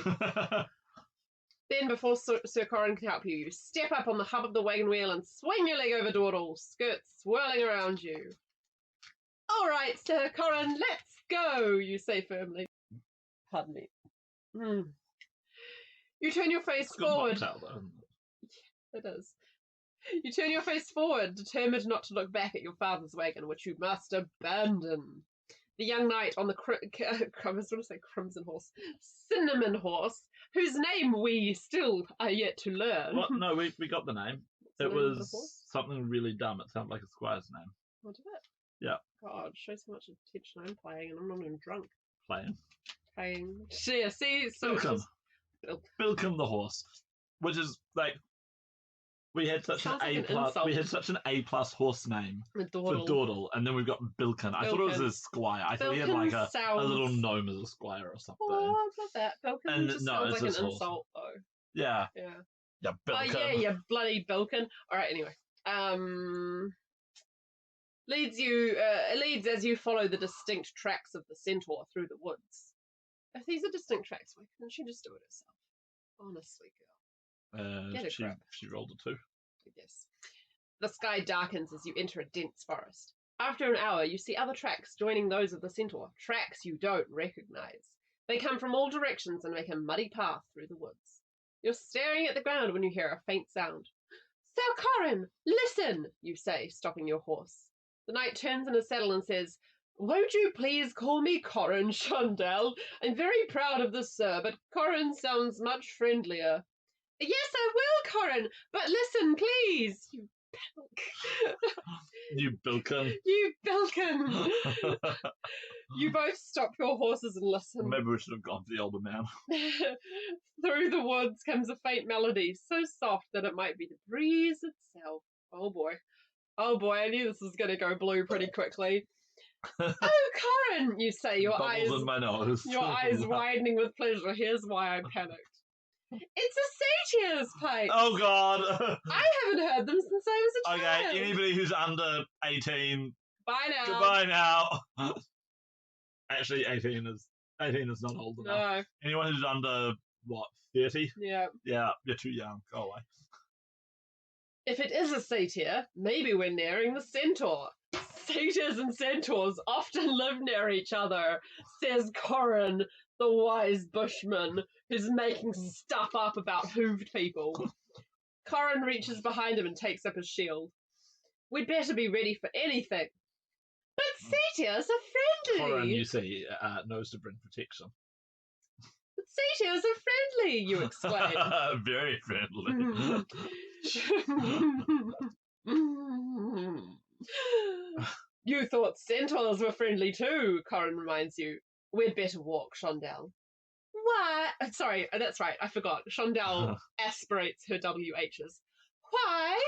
Then, before Sir Corin can help you, you step up on the hub of the wagon wheel and swing your leg over Dawdle, skirts swirling around you. "All right, Sir Corin, let's go," you say firmly. Pardon me. You turn your face forward. It is. You turn your face forward, determined not to look back at your father's wagon, which you must abandon. The young knight on the I was going to say crimson horse, cinnamon horse, whose name we still are yet to learn. What? No, we got the name. It was something really dumb. It sounded like a squire's name. What did it? Yeah. God, shows how much attention I'm playing, and I'm not even drunk. Playing. Yeah, see, so Bilkin the horse, which is like we had such an A plus horse name for Dawdle, and then we've got Bilkin. I thought it was his squire. I thought he had like a little gnome as a squire or something. Oh, I love that. Bilkin just sounds like an insult, though. Yeah. Yeah. Yeah, Bilkin. Oh, yeah, you bloody Bilkin. All right, anyway. Leads as you follow the distinct tracks of the centaur through the woods. If these are distinct tracks, why couldn't she just do it herself? Honestly, girl. She rolled a 2. I guess. The sky darkens as you enter a dense forest. After an hour, you see other tracks joining those of the centaur, tracks you don't recognize. They come from all directions and make a muddy path through the woods. You're staring at the ground when you hear a faint sound. "Sir Corin, listen," you say, stopping your horse. The knight turns in his saddle and says, "Won't you please call me Corin Shundell? I'm very proud of this, sir, but Corin sounds much friendlier." "Yes, I will, Corin, but listen, please, you bilk." You Bilkin. You Bilkin. You both stop your horses and listen. Maybe we should have gone for the older man. Through the woods comes a faint melody, so soft that it might be the breeze itself. Oh boy, I knew this was going to go blue pretty quickly. "Oh, Corin," you say, your eyes in my nose. Your eyes widening with pleasure. Here's why I panicked. It's a satyr's pipe. Oh God! I haven't heard them since I was a child. Okay, anybody who's under 18, bye now. Goodbye now. Actually, 18 is not old enough. No. Anyone who's under 30? Yeah. Yeah, you're too young. Go away. If it is a satyr, maybe we're nearing the centaur. Satyrs and centaurs often live near each other, says Corin, the wise bushman, who's making stuff up about hooved people. Corin reaches behind him and takes up his shield. "We'd better be ready for anything." "But satyrs are friendly." Corin, you see, knows to bring protection. "But satyrs are friendly," you exclaim. Very friendly. "You thought centaurs were friendly too," Corin reminds you. "We'd better walk, Shundell." "Why?" Sorry, that's right, I forgot. Shundell aspirates her WHs. "Why?"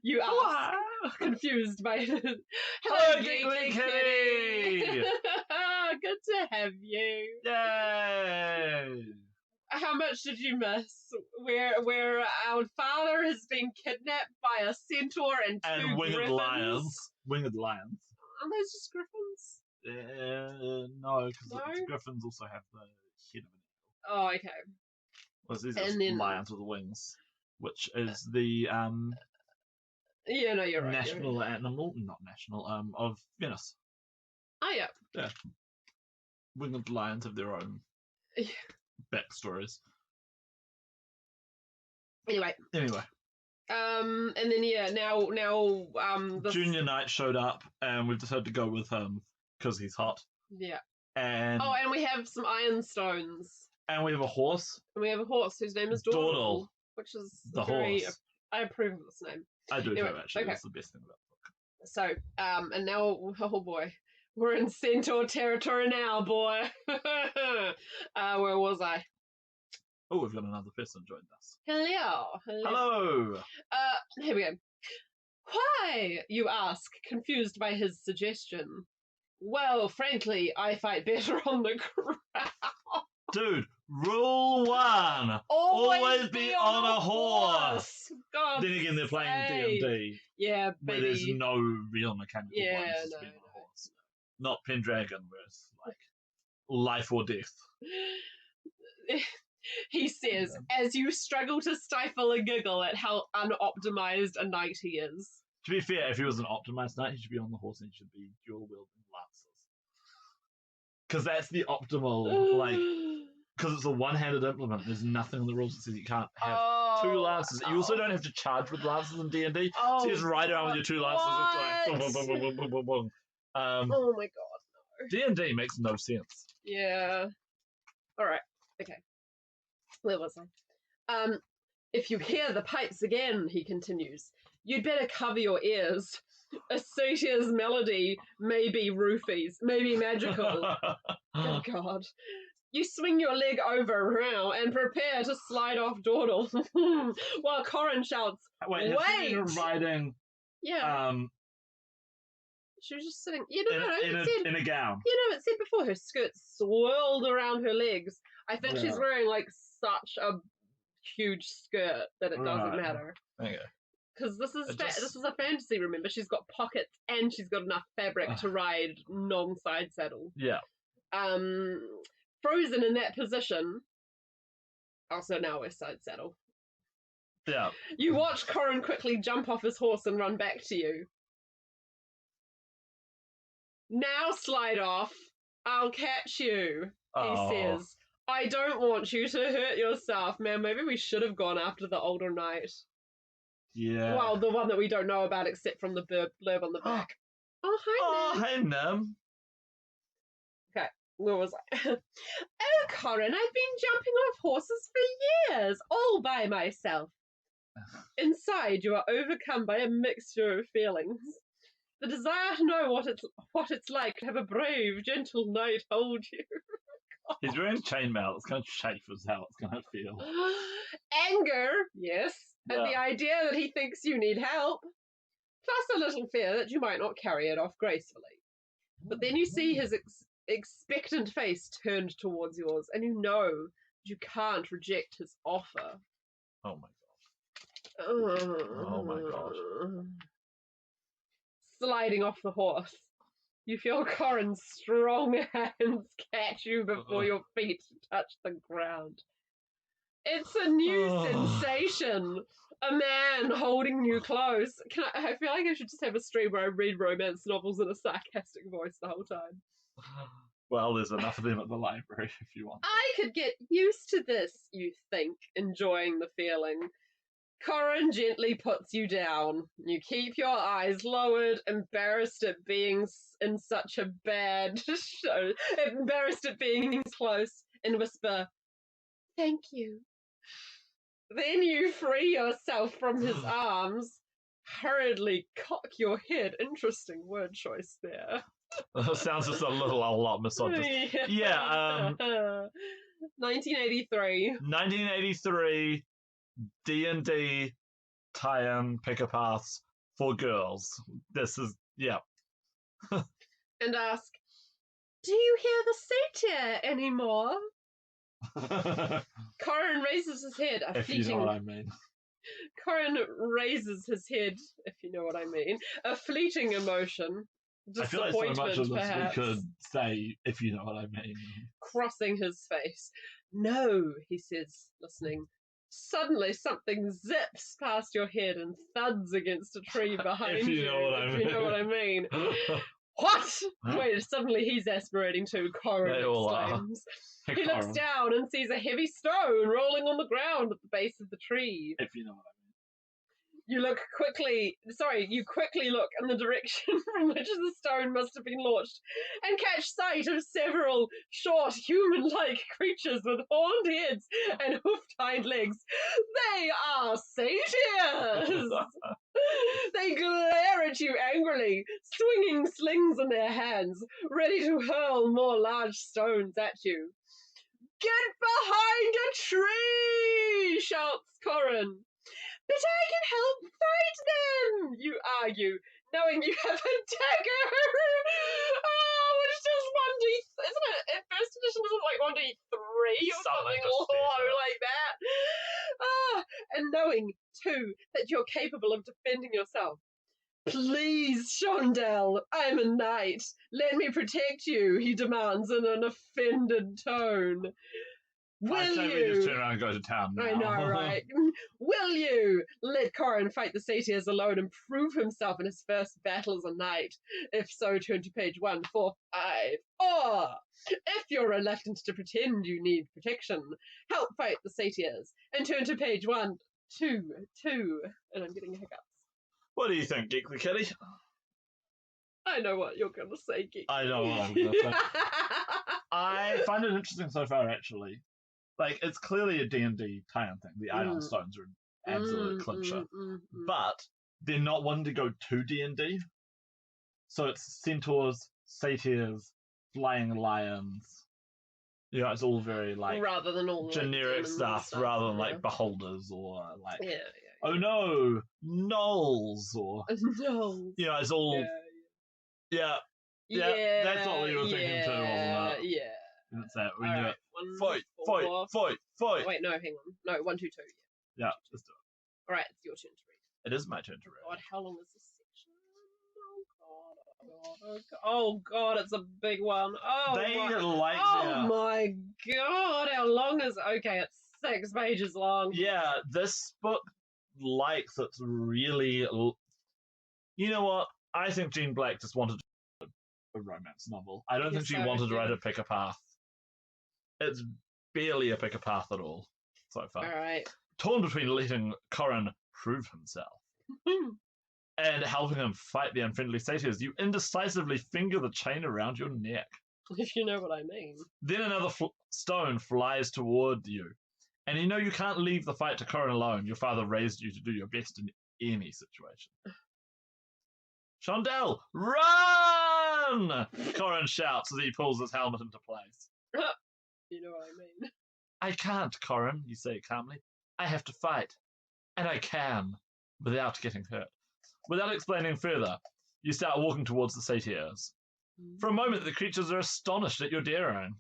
You ask, Why? confused by Hello, Giggly Kitty! Good to have you. Yay! How much did you miss? Where our father has been kidnapped by a centaur and two winged griffins? lions. Winged lions. Are those just griffins? No, because the griffins also have the head of an eagle. Oh, okay. Well, these are lions with wings, which is the yeah, no, you're right. National animal, not national, of Venice. Oh, yeah. Yeah. Winged lions have their own backstories. Anyway. And then now the Junior Knight showed up, and we've decided to go with him because he's hot. Yeah. And we have some iron stones. And we have a horse. And we have a horse whose name is Dawdle. Which is The very... horse. I approve of this name. I do Anyway, too, actually. okay. That's the best thing about the book. So, and now, oh boy, we're in centaur territory now, boy. Where was I? Oh, we've got another person joined us. Hello. Here we go. Why, you ask, confused by his suggestion? Well, frankly, I fight better on the ground. Dude, rule 1. Always be on a horse. God, then again, they're playing D&D. Yeah, where there's no real mechanical ones to be on a horse. Not Pendragon, where it's like life or death. He says, as you struggle to stifle a giggle at how unoptimized a knight he is. To be fair, if he was an optimized knight, he should be on the horse and he should be dual-wielding lances. Because that's the optimal, like... Because it's a one-handed implement. There's nothing in the rules that says you can't have two lances. You also don't have to charge with lances in D&D. So you just ride around with your two lances. It's like... Boom, boom, boom, boom, boom, boom. Oh my god, no. D&D makes no sense. Yeah. Alright, okay. Where was I? If you hear the pipes again, he continues, you'd better cover your ears. Asatia's melody may be roofies, may be magical. Oh god. You swing your leg over now and prepare to slide off Dawdle. While Corin shouts, wait! Riding... Yeah. She was just sitting... You know, in a gown. You know, it said before her skirt swirled around her legs. I think she's wearing, like, such a huge skirt that it doesn't matter. Okay. Because this is a fantasy, remember? She's got pockets and she's got enough fabric to ride non-side saddle. Yeah. Frozen in that position. Also now we're side saddle. Yeah. You watch Corin quickly jump off his horse and run back to you. Now slide off. I'll catch you, he says. I don't want you to hurt yourself. Man, maybe we should have gone after the older knight. Yeah. Well, the one that we don't know about except from the blurb on the back. Oh, hi, Nim. Oh, hey, Nim. Okay, where was I? Oh, Corin, I've been jumping off horses for years, all by myself. Inside, you are overcome by a mixture of feelings. The desire to know what it's like to have a brave, gentle knight hold you. He's wearing chainmail. It's going to chafe as how it's going to feel. Anger, yes, at the idea that he thinks you need help. Plus a little fear that you might not carry it off gracefully. But then you see his expectant face turned towards yours, and you know you can't reject his offer. Oh my god. Oh my god. Sliding off the horse. You feel Corin's strong hands catch you before your feet touch the ground. It's a new sensation. A man holding you close. I feel like I should just have a stream where I read romance novels in a sarcastic voice the whole time. Well, there's enough of them at the library if you want. I could get used to this, you think, enjoying the feeling. Corin gently puts you down. You keep your eyes lowered, embarrassed at being in such a bad show, embarrassed at being close, and whisper, thank you. Then you free yourself from his arms, hurriedly cock your head. Interesting word choice there. Sounds just a lot misogynist. Yeah. 1983. 1983. D&D tie-in pick-a-paths for girls. This is, yeah. And ask, do you hear the satyr anymore? Corin raises his head. If you know what I mean. Corin raises his head, if you know what I mean. A fleeting emotion. I feel like so much of this we could say, if you know what I mean. Crossing his face. No, he says, listening. Suddenly something zips past your head and thuds against a tree behind you. If you know what I mean. What? Wait, suddenly he's aspirating too, Corin exclaims. He looks down and sees a heavy stone rolling on the ground at the base of the tree. If you know what I mean. You quickly look in the direction from which the stone must have been launched and catch sight of several short, human-like creatures with horned heads and hoofed hind legs. They are satyrs! They glare at you angrily, swinging slings in their hands, ready to hurl more large stones at you. Get behind a tree! Shouts Corin. But I can help fight them, you argue, knowing you have a dagger. Which does 1d, isn't it? In first edition, isn't it like 1d3 or something low like that? And knowing, too, that you're capable of defending yourself. Please, Shondell, I'm a knight. Let me protect you, he demands in an offended tone. I say we just turn around and go to town now. I know, right? Will you let Corin fight the satyrs alone and prove himself in his first battle as a knight? If so, turn to page 145. Or, if you're reluctant to pretend you need protection, help fight the satyrs and turn to page 122. And I'm getting hiccups. What do you think, Geekly Kitty? I know what you're going to say, Geekly. I know what I'm going to say. I find it interesting so far, actually. Like, it's clearly a D&D tie-in thing. The Ion Stones are an absolute clincher. But they're not wanting to go to D&D. So it's centaurs, satyrs, flying lions. You know, it's all very, like, rather than all generic stuff, rather than, like, beholders or, like, yeah. oh no, gnolls or... Gnolls. You know, it's all... Yeah. That's what we were thinking too, wasn't it? Yeah. That's it. We knew right. it. Fight. Wait, no, hang on. No, 122. Yeah, let's do it. All right, it's your turn to read. It is my turn to read. God, how long is this section? Oh God, it's a big one. My God, how long is it? Okay, it's 6 pages long. Yeah, this book likes it's really... You know what? I think Jean Black just wanted a romance novel. I don't think she wanted to write a pick a path. It's barely a pick a path at all so far. Alright. Torn between letting Corin prove himself and helping him fight the unfriendly satyrs, you indecisively finger the chain around your neck. If you know what I mean. Then another stone flies toward you. And you know you can't leave the fight to Corin alone. Your father raised you to do your best in any situation. Shondell, run! Corin shouts as he pulls his helmet into place. You know what I mean. I can't, Corin, you say calmly. I have to fight. And I can, without getting hurt. Without explaining further, you start walking towards the satyrs. For a moment, the creatures are astonished at your daring.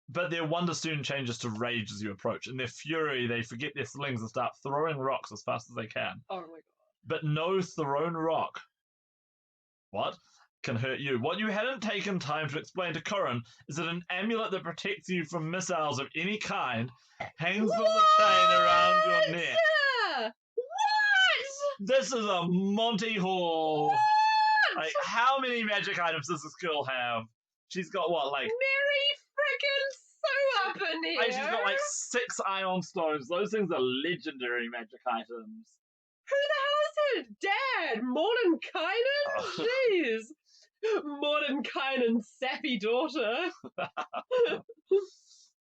But their wonder soon changes to rage as you approach. In their fury, they forget their slings and start throwing rocks as fast as they can. Oh my God. But no thrown rock can hurt you. What you hadn't taken time to explain to Corin is that an amulet that protects you from missiles of any kind hangs from the chain around your neck. What? This is a Monty Hall. What? Like, how many magic items does this girl have? She's got what, like... Mary frickin' so up in here. She's got like 6 ion stones. Those things are legendary magic items. Who the hell is her dad? Mordenkainen? Jeez. Mordenkainen's sappy daughter.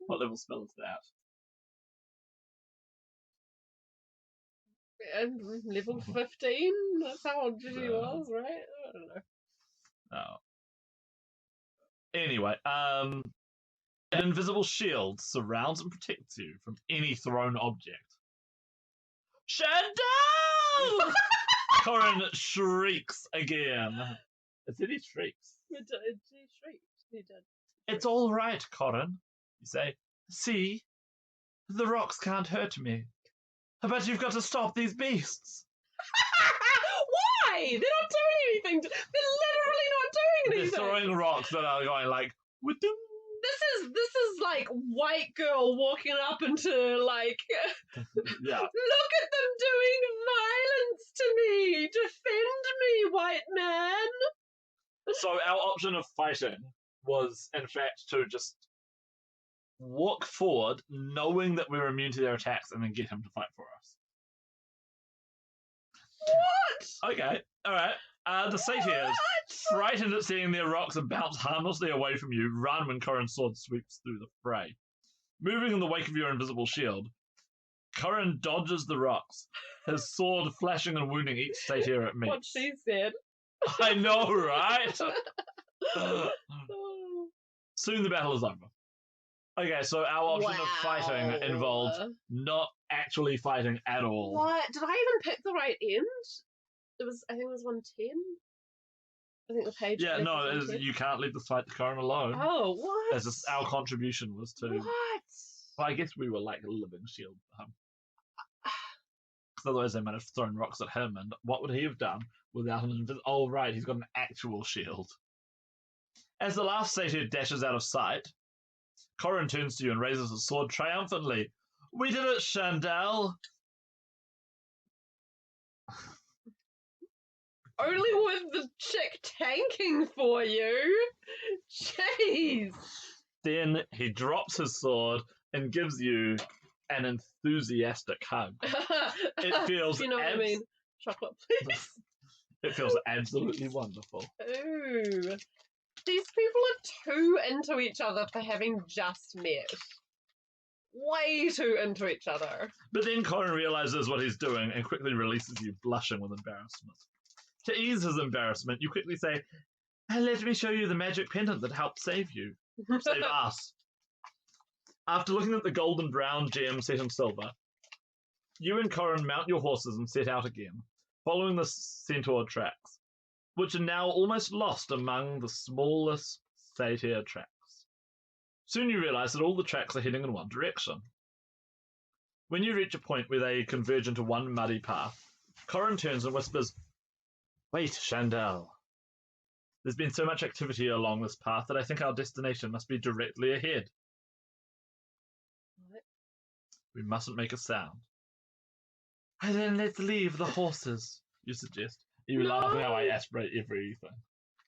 What level spell is that? And level 15? That's how old she was, right? I don't know. Oh. Anyway, an invisible shield surrounds and protects you from any thrown object. Shondell! Corin shrieks again. It said he shrieks. He shrieked. He did. It's all right, Corin, you say. See? The rocks can't hurt me. But you've got to stop these beasts. Why? They're not doing anything. They're literally not doing anything. They're throwing rocks that are going like... This is like white girl walking up into like... Yeah. Look at them doing violence to me. Defend me, white man. So our option of fighting was, in fact, to just walk forward, knowing that we were immune to their attacks, and then get him to fight for us. Okay, alright. The satyrs, frightened at seeing their rocks and bounce harmlessly away from you, run when Corin's sword sweeps through the fray. Moving in the wake of your invisible shield, Corin dodges the rocks, his sword flashing and wounding each satyr it meets. What she said. I know, right? Soon the battle is over. Okay, so our option of fighting involved not actually fighting at all. What? Did I even pick the right end? I think it was 110. I think the page. Yeah, no, you can't leave the fight to Corin alone. Oh, what? As our contribution was to. What? Well, I guess we were like a living shield for him. Because otherwise they might have thrown rocks at him, and what would he have done without an invisible? Oh, right, he's got an actual shield. As the last satyr dashes out of sight, Corin turns to you and raises his sword triumphantly. We did it, Chandel! Only with the chick tanking for you? Jeez! Then he drops his sword and gives you an enthusiastic hug. It feels... You know what I mean? Chocolate, please. It feels absolutely wonderful. Ooh. These people are too into each other for having just met. Way too into each other. But then Corin realizes what he's doing and quickly releases you, blushing with embarrassment. To ease his embarrassment, you quickly say, let me show you the magic pendant that helped save you. Save us. After looking at the golden brown gem set in silver, you and Corin mount your horses and set out again, following the centaur tracks, which are now almost lost among the smallest satyr tracks. Soon you realize that all the tracks are heading in one direction. When you reach a point where they converge into one muddy path, Corin turns and whispers, Wait, Chandel. There's been so much activity along this path that I think our destination must be directly ahead. What? We mustn't make a sound. And then let's leave the horses, you suggest. You laughing how I aspirate everything.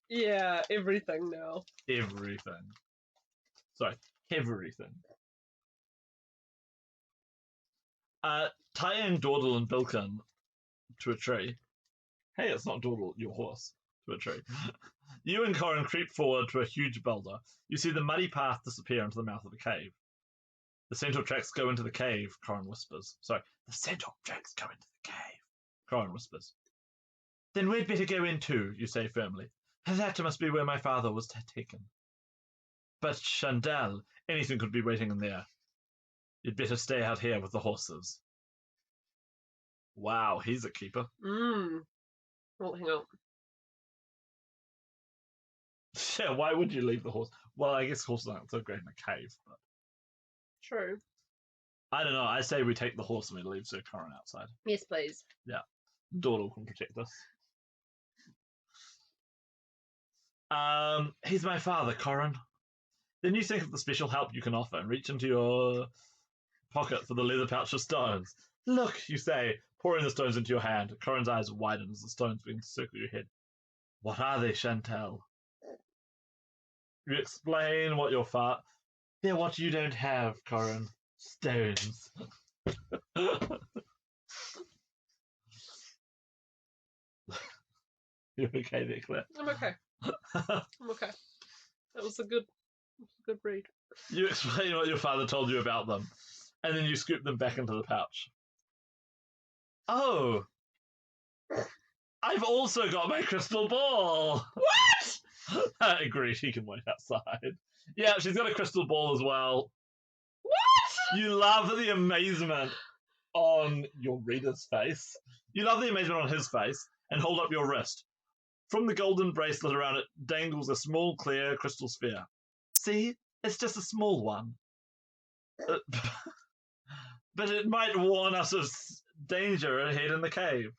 Yeah, everything now. Everything. Sorry, everything. Tying Dawdle and Bilkin to a tree. Hey, it's not Dawdle, your horse. To a tree. You and Corin creep forward to a huge boulder. You see the muddy path disappear into the mouth of the cave. The centaur tracks go into the cave, Corin whispers. Sorry, the centaur tracks go into the cave, Corin whispers. Then we'd better go in too, you say firmly. That must be where my father was taken. But Chandel, anything could be waiting in there. You'd better stay out here with the horses. Wow, he's a keeper. Well, hang on. Yeah, why would you leave the horse? Well, I guess horses aren't so great in a cave, but... True. I don't know, I say we take the horse and we leave Sir Corin outside. Yes, please. Yeah. Dawdle can protect us. He's my father, Corin. Then you think of the special help you can offer and reach into your pocket for the leather pouch of stones. Look, you say, pouring the stones into your hand. Corin's eyes widen as the stones begin to circle your head. What are they, Chantel? You explain what your father... They're what you don't have, Corin. Stones. You're okay there, Claire? I'm okay. I'm okay. That was a good read. You explain what your father told you about them, and then you scoop them back into the pouch. Oh! I've also got my crystal ball! What? I agree, she can wait outside. Yeah, she's got a crystal ball as well. What? You love the amazement on your reader's face. You love the amazement on his face, and hold up your wrist. From the golden bracelet around it dangles a small, clear crystal sphere. See? It's just a small one. But it might warn us of danger ahead in the cave.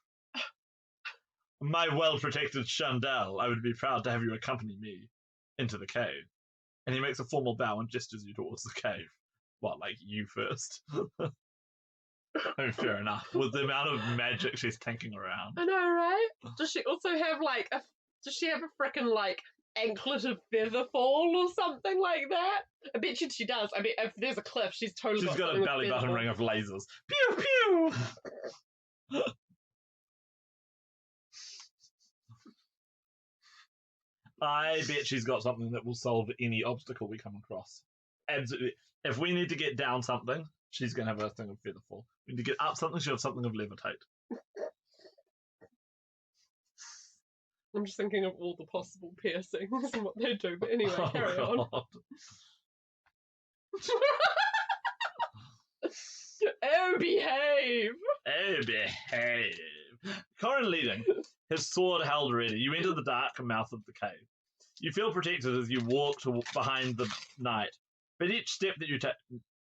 My well-protected Chandel, I would be proud to have you accompany me into the cave. And he makes a formal bow and gestures you towards the cave. What, like you first? I mean, fair enough. With the amount of magic she's tanking around. I know, right? Does she also have does she have a frickin' anklet of feather fall or something like that? I bet you she does. I mean, if there's a cliff, she's totally got a belly button ring of lasers. Pew pew! I bet she's got something that will solve any obstacle we come across. Absolutely. If we need to get down something, she's going to have a thing of featherfall. We need to get up something, she'll have something of levitate. I'm just thinking of all the possible piercings and what they do, but anyway, carry on. Oh, behave! Oh, behave. Corin leading, his sword held ready. You enter the dark mouth of the cave. You feel protected as you walk behind the knight, but each step that you take,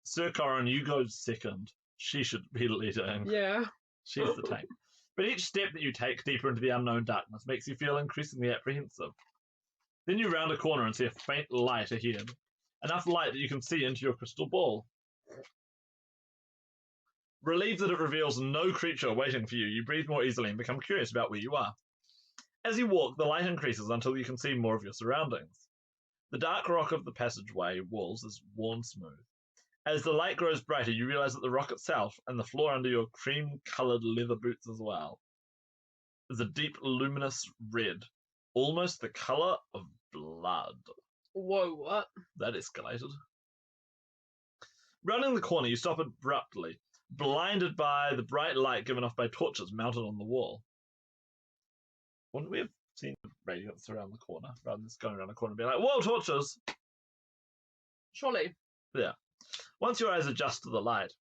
Sir Corin, you go second. She should be leading. Yeah. She's the tank. But each step that you take deeper into the unknown darkness makes you feel increasingly apprehensive. Then you round a corner and see a faint light ahead. Enough light that you can see into your crystal ball. Relieved that it reveals no creature waiting for you, you breathe more easily and become curious about where you are. As you walk, the light increases until you can see more of your surroundings. The dark rock of the passageway walls is worn smooth. As the light grows brighter, you realize that the rock itself and the floor under your cream-colored leather boots as well is a deep, luminous red, almost the color of blood. Whoa, what? That escalated. Rounding the corner, you stop abruptly, blinded by the bright light given off by torches mounted on the wall. Wouldn't we have seen the radiance around the corner, rather than just going around the corner and being like, whoa, torches! Surely. Yeah. Once your eyes adjust to the light,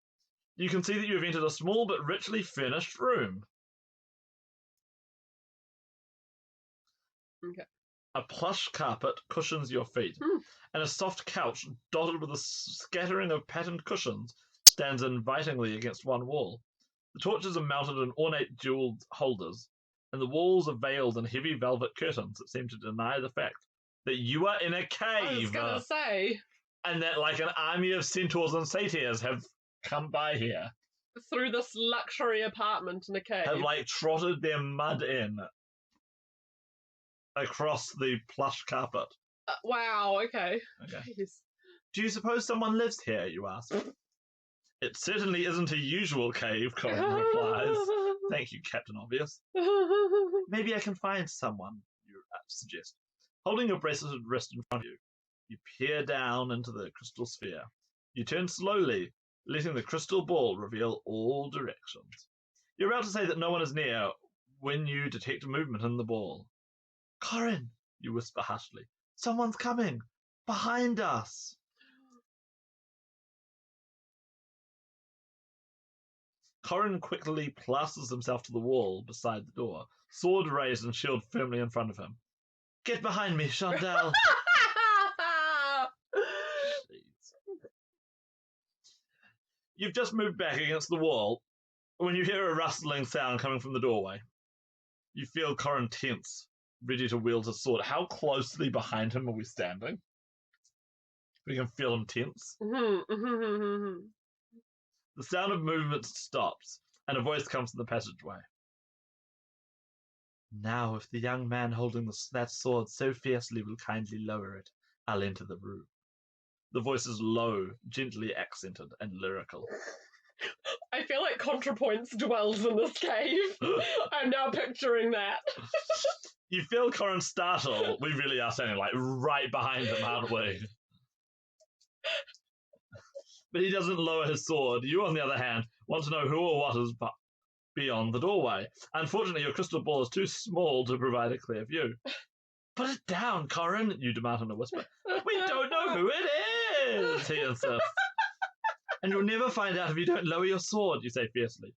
you can see that you have entered a small but richly furnished room. Okay. A plush carpet cushions your feet, and a soft couch dotted with a scattering of patterned cushions stands invitingly against one wall. The torches are mounted in ornate jeweled holders, and the walls are veiled in heavy velvet curtains that seem to deny the fact that you are in a cave. I was gonna say. And that like an army of centaurs and satyrs have come by here. Through this luxury apartment in a cave. Have like trotted their mud in across the plush carpet. Wow, okay. Jeez. Do you suppose someone lives here, you ask? It certainly isn't a usual cave, Corin replies. Thank you, Captain Obvious. Maybe I can find someone, you suggest. Holding your bracelet wrist in front of you, you peer down into the crystal sphere. You turn slowly, letting the crystal ball reveal all directions. You're about to say that no one is near when you detect movement in the ball. Corin, you whisper harshly. Someone's coming! Behind us! Corin quickly plasters himself to the wall beside the door, sword raised and shield firmly in front of him. Get behind me, Chandelle! You've just moved back against the wall when you hear a rustling sound coming from the doorway. You feel Corin tense, ready to wield his sword. How closely behind him are we standing? We can feel him tense. The sound of movement stops, and a voice comes from the passageway. Now, if the young man holding that sword so fiercely will kindly lower it, I'll enter the room. The voice is low, gently accented, and lyrical. I feel like ContraPoints dwells in this cave. I'm now picturing that. You feel Corin startle. We really are standing like right behind him, aren't we? But he doesn't lower his sword. You, on the other hand, want to know who or what is beyond the doorway. Unfortunately, your crystal ball is too small to provide a clear view. Put it down, Corin, you demand in a whisper. We don't know who it is, he insists. And you'll never find out if you don't lower your sword, you say fiercely.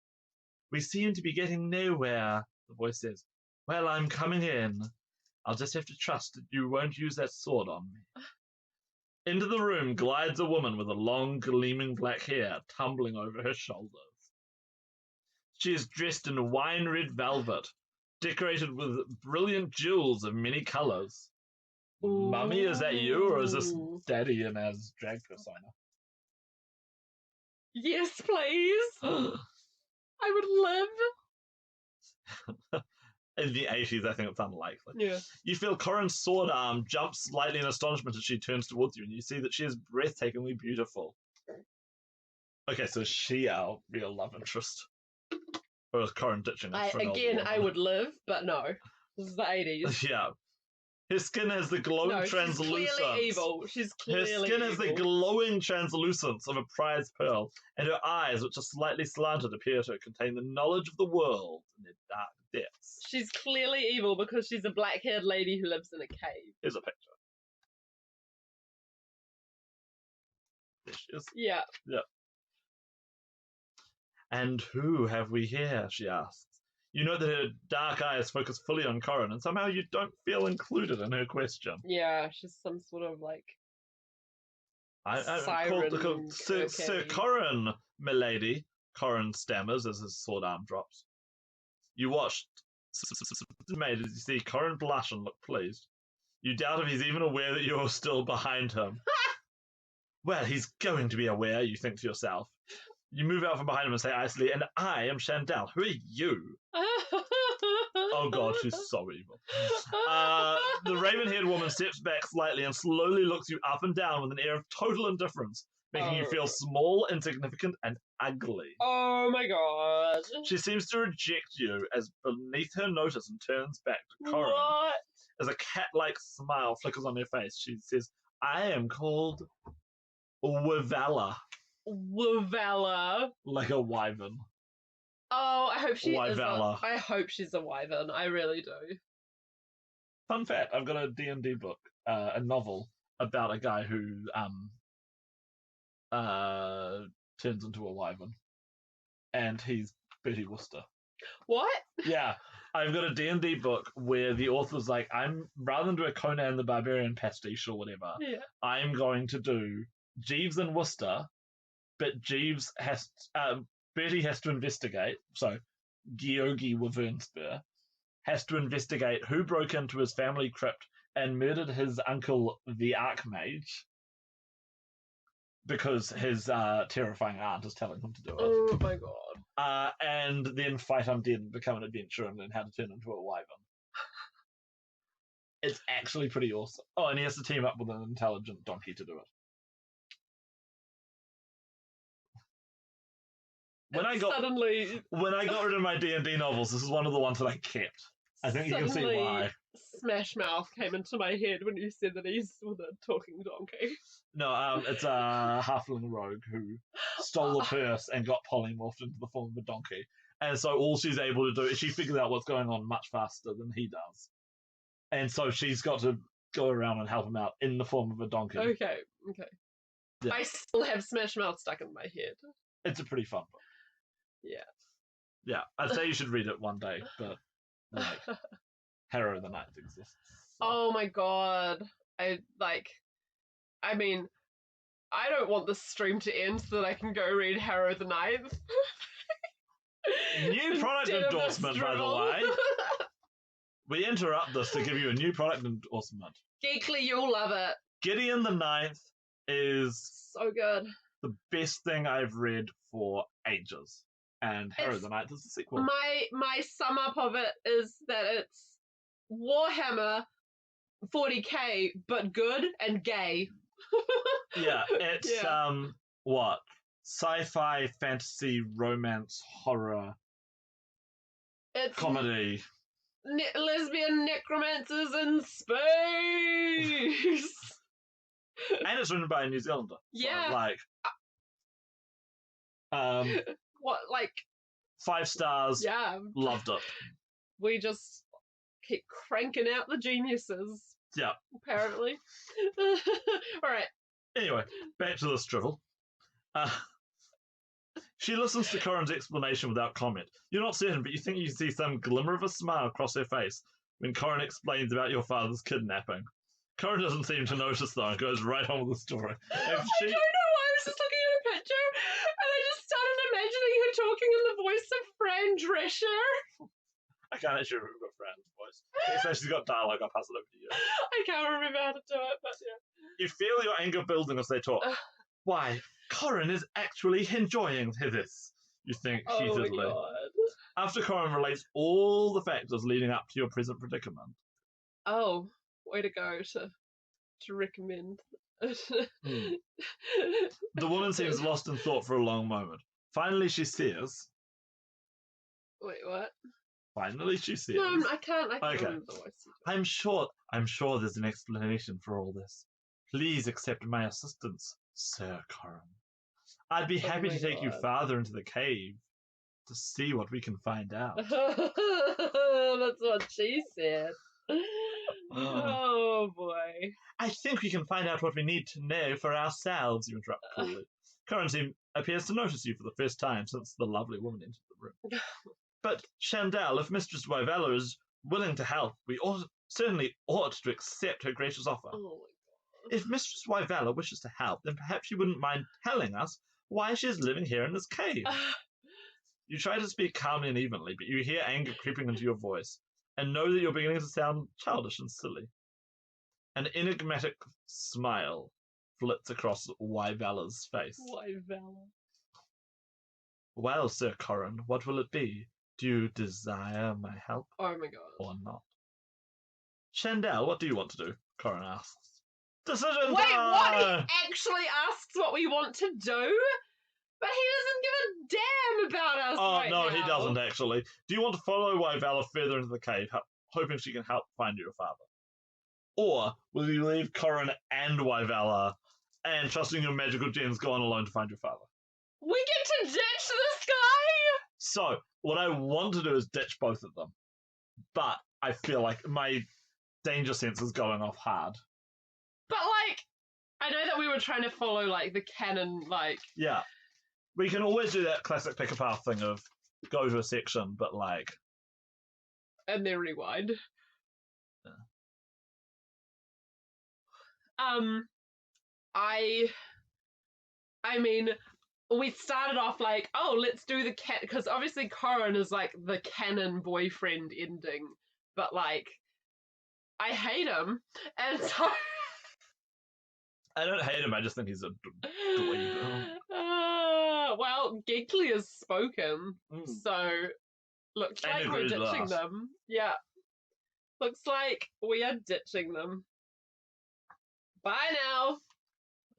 We seem to be getting nowhere, the voice says. Well, I'm coming in. I'll just have to trust that you won't use that sword on me. Into the room glides a woman with a long, gleaming black hair tumbling over her shoulders. She is dressed in wine-red velvet, decorated with brilliant jewels of many colours. Mummy, is that you, or is this Daddy in his drag persona? Yes, please. I would live. In the 80s, I think it's unlikely. Yeah. You feel Corin's sword arm jump slightly in astonishment as she turns towards you, and you see that she is breathtakingly beautiful. Okay, so is she our real love interest? Or is Corin ditching us for an older woman? I would live, but no. This is the 80s. Yeah. His skin has the glowing No, she's translucence. clearly evil. She's clearly Her skin has the evil. glowing translucence of a prize pearl, and her eyes, which are slightly slanted, appear to contain the knowledge of the world in their dark depths. She's clearly evil because she's a black-haired lady who lives in a cave. Here's a picture. There she is. Yeah. Yep. And who have we here? She asks. You know that her dark eyes focus fully on Corin, and somehow you don't feel included in her question. Yeah, she's some sort of like I called Sir Corin, milady. Corin stammers as his sword arm drops. You watched, made as you see Corin blush and look pleased. You doubt if he's even aware that you're still behind him. Well, he's going to be aware, you think to yourself. You move out from behind him and say icily, and I am Chandel. Who are you? Oh god, she's so evil. The raven-haired woman steps back slightly and slowly looks you up and down with an air of total indifference, making you feel small, insignificant, and ugly. Oh my god. She seems to reject you as beneath her notice and turns back to Corin. What? As a cat-like smile flickers on her face, she says, I am called Wavala. Wavala. Like a wyvern. Oh, I hope she Wyvala. I hope she's a wyvern. I really do. Fun fact, I've got a D&D book, a novel, about a guy who turns into a wyvern. And he's Bertie Wooster. What? Yeah. I've got a D&D book where the author's like, I'm, rather than do a Conan the Barbarian pastiche or whatever, I'm going to do Jeeves and Wooster, but Jeeves has, Bertie has to investigate, so Georgi Wyvernspur has to investigate who broke into his family crypt and murdered his uncle, the Archmage, because his terrifying aunt is telling him to do it. Oh my god. And then fight undead and become an adventurer and learn how to turn into a wyvern. It's actually pretty awesome. Oh, and he has to team up with an intelligent donkey to do it. When I got rid of my D&D novels, this is one of the ones that I kept. I think you can see why. Smash Mouth came into my head when you said that he's with a talking donkey. No, it's a halfling rogue who stole a purse and got polymorphed into the form of a donkey. And so all she's able to do is she figures out what's going on much faster than he does. And so she's got to go around and help him out in the form of a donkey. Okay. Yeah. I still have Smash Mouth stuck in my head. It's a pretty fun book. Yeah. Yeah, I'd say you should read it one day, but like, Harrow the Ninth exists. So. Oh my god. I mean, I don't want this stream to end so that I can go read Harrow the Ninth. New product endorsement, by the way. We interrupt this to give you a new product endorsement. Geekly, you'll love it. Gideon the Ninth is so good. The best thing I've read for ages. And Harrow the Ninth is the sequel. My sum up of it is that it's Warhammer 40k, but good and gay. Yeah, it's what? Sci-fi, fantasy, romance, horror, it's comedy. Lesbian necromancers in space. And it's written by a New Zealander. Yeah. So, like, what, like 5 stars. Yeah. Loved it. We just keep cranking out the geniuses. Yeah. Apparently. All right. Anyway, back to this drivel. She listens to Corin's explanation without comment. You're not certain, but you think you see some glimmer of a smile cross her face when Corin explains about your father's kidnapping. Corin doesn't seem to notice, though, and goes right on with the story. I don't know why, I was just looking at a picture, and I just started imagining her talking in the voice of Fran Drescher. I can't actually remember Fran's voice. So she's got dialogue, I'll pass it over to you. I can't remember how to do it, but yeah. You feel your anger building as they talk. Why, Corin is actually enjoying this, you think heatedly. My God. After Corin relates all the factors leading up to your present predicament. Oh, way to go to recommend. The woman seems lost in thought for a long moment. Finally, she says... Wait, what? Finally, she says. No, I can't Okay. remember the voice. I'm sure there's an explanation for all this. Please accept my assistance, Sir Corin. I'd be happy to take you farther into the cave to see what we can find out. That's what she said. Oh boy. I think we can find out what we need to know for ourselves, you interrupt coolly. Corin appears to notice you for the first time since the lovely woman entered the room. But, Chandel, if Mistress Wyvella is willing to help, we certainly ought to accept her gracious offer. Oh my god. If Mistress Wyvella wishes to help, then perhaps she wouldn't mind telling us why she is living here in this cave. You try to speak calmly and evenly, but you hear anger creeping into your voice, and know that you're beginning to sound childish and silly. An enigmatic smile flits across Wyvella's face. Wyvella. Well, Sir Corin, what will it be? Do you desire my help? Oh my god. Or not? Chandel, what do you want to do? Corin asks. Decision Wait, time! what? He actually asks what we want to do? But he doesn't give a damn about us right no, now. he doesn't actually. Do you want to follow Wyvella further into the cave, hoping she can help find your father? Or will you leave Corin and Wyvella and trusting your magical gems go on alone to find your father? We get to ditch this guy? So, what I want to do is ditch both of them. But I feel like my danger sense is going off hard. But, like, I know that we were trying to follow, like, the canon, like... Yeah. We can always do that classic pick-a-path thing of go to a section, but, like... And then rewind. Yeah. I mean, we started off like, oh, let's do the cat, because obviously Corin is like the canon boyfriend ending, but like, I hate him, and so I don't hate him, I just think he's a dweeb. Well, Giggly has spoken, so looks like we're ditching them. Yeah, looks like we are ditching them. Bye now.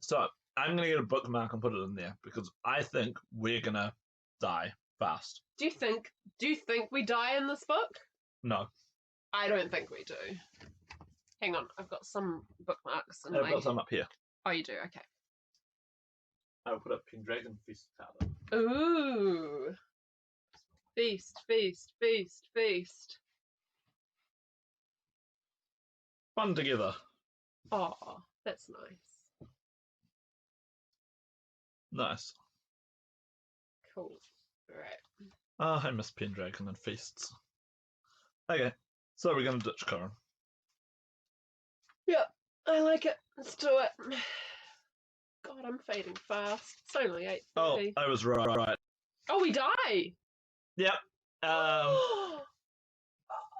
So, I'm going to get a bookmark and put it in there, because I think we're going to die fast. Do you think we die in this book? No. I don't think we do. Hang on, I've got some bookmarks. I've got some up here. Oh, you do? Okay. I'll put up Pendragon Feast powder. Ooh. Feast, feast, feast, feast. Fun together. Oh, that's nice. Nice. Cool. Alright. Oh, I miss Pendragon and Feasts. Okay, so we're going to ditch Corin. Yep, I like it. Let's do it. God, I'm fading fast. It's only 8:30. Oh, I was right. Oh, we die! Yep. Oh,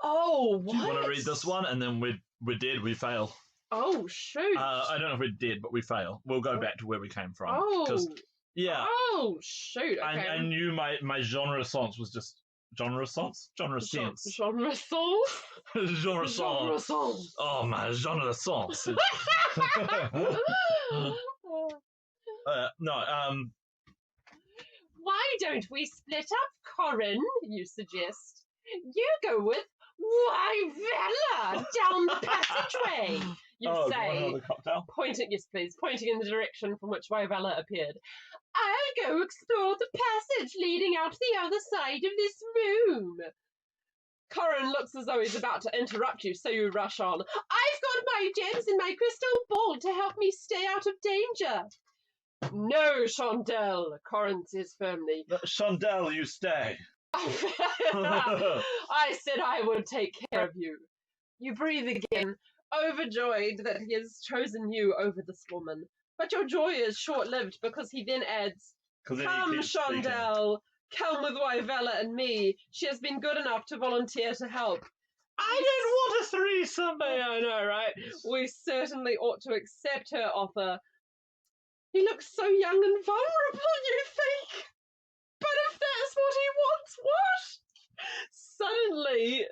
what? Do you want to read this one? And then we're dead, we fail. Oh, shoot. I don't know if we're dead, but we fail. We'll go back to where we came from. Oh. Yeah. Oh, shoot. Okay. I knew my genre sense was just... Genre sense? Genre sense. Genre sense? Genre sense. Genre sense. Oh, my genre sense. No, Why don't we split up, Corin, you suggest? You go with Wyvella down the passageway, you say. Another cocktail? Pointing, yes please, pointing in the direction from which Wyvella appeared. I'll go explore the passage leading out the other side of this room. Corin looks as though he's about to interrupt you, so you rush on. I've got my gems and my crystal ball to help me stay out of danger. No, Chandel, Corin says firmly. Chandel, you stay. I said I would take care of you. You breathe again, overjoyed that he has chosen you over this woman. But your joy is short-lived, because he then adds, come, Chandel, come with Wyvella and me. She has been good enough to volunteer to help. I don't want a threesome. I know, right? We certainly ought to accept her offer. He looks so young and vulnerable, you think? But if that's what he wants, what? Suddenly,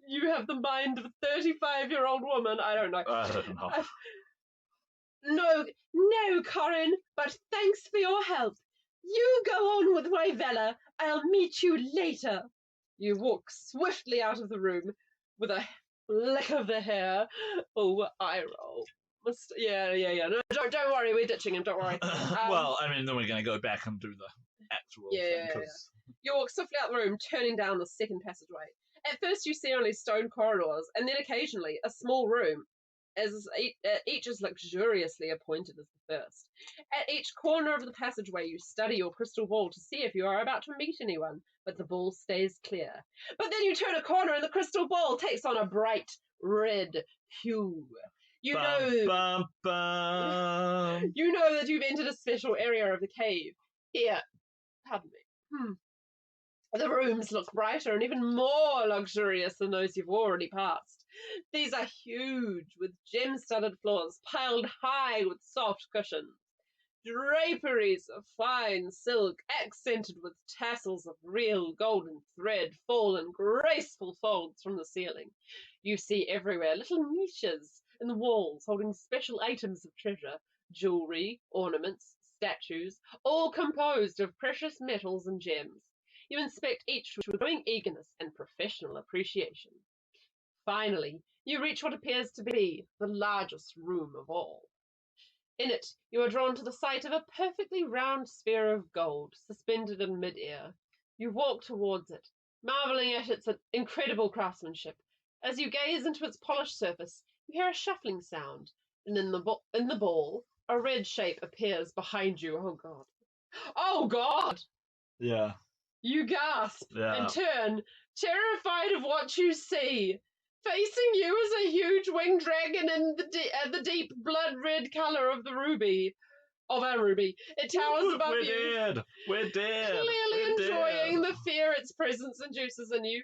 you have the mind of a 35-year-old woman. I don't know. I don't know. No, Corin, but thanks for your help. You go on with Wyvella. I'll meet you later. You walk swiftly out of the room with a flick of the hair. Oh, eye roll. Yeah. No, don't worry, we're ditching him. Don't worry. Well, I mean, then we're going to go back and do the actual thing. Yeah. You walk swiftly out the room, turning down the second passageway. At first, you see only stone corridors, and then occasionally a small room, as each is luxuriously appointed as the first. At each corner of the passageway, you study your crystal ball to see if you are about to meet anyone, but the ball stays clear. But then you turn a corner, and the crystal ball takes on a bright red hue. You know that you've entered a special area of the cave. Here, pardon me. The rooms look brighter and even more luxurious than those you've already passed. These are huge, with gem-studded floors piled high with soft cushions. Draperies of fine silk accented with tassels of real golden thread fall in graceful folds from the ceiling. You see everywhere little niches in the walls holding special items of treasure, jewelry, ornaments, statues, all composed of precious metals and gems. You inspect each with growing eagerness and professional appreciation. Finally, you reach what appears to be the largest room of all. In it, you are drawn to the sight of a perfectly round sphere of gold suspended in mid-air. You walk towards it, marveling at its incredible craftsmanship. As you gaze into its polished surface, you hear a shuffling sound, and in the ball, a red shape appears behind you. Oh, God. Oh, God! Yeah. You gasp and turn, terrified of what you see. Facing you is a huge winged dragon in the deep blood-red colour of a ruby. It towers above you. We're dead. Clearly enjoying the fear its presence induces in you.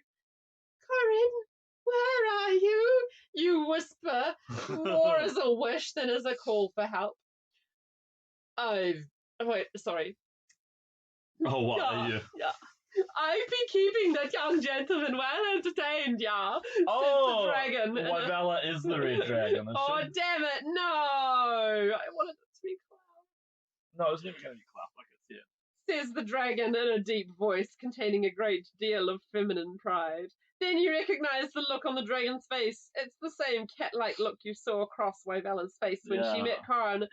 Corinne, where are you? You whisper, more as a wish than as a call for help. Sorry. Oh, what are you? Yeah. I've been keeping that young gentleman well entertained, yeah. Oh, the dragon. Wybella is the red dragon. Oh, damn it, no! I wanted it to be Cloud. No, it's never going to be Cloud like it's here. Says the dragon in a deep voice containing a great deal of feminine pride. Then you recognize the look on the dragon's face. It's the same cat-like look you saw across Wybella's face when she met Corin.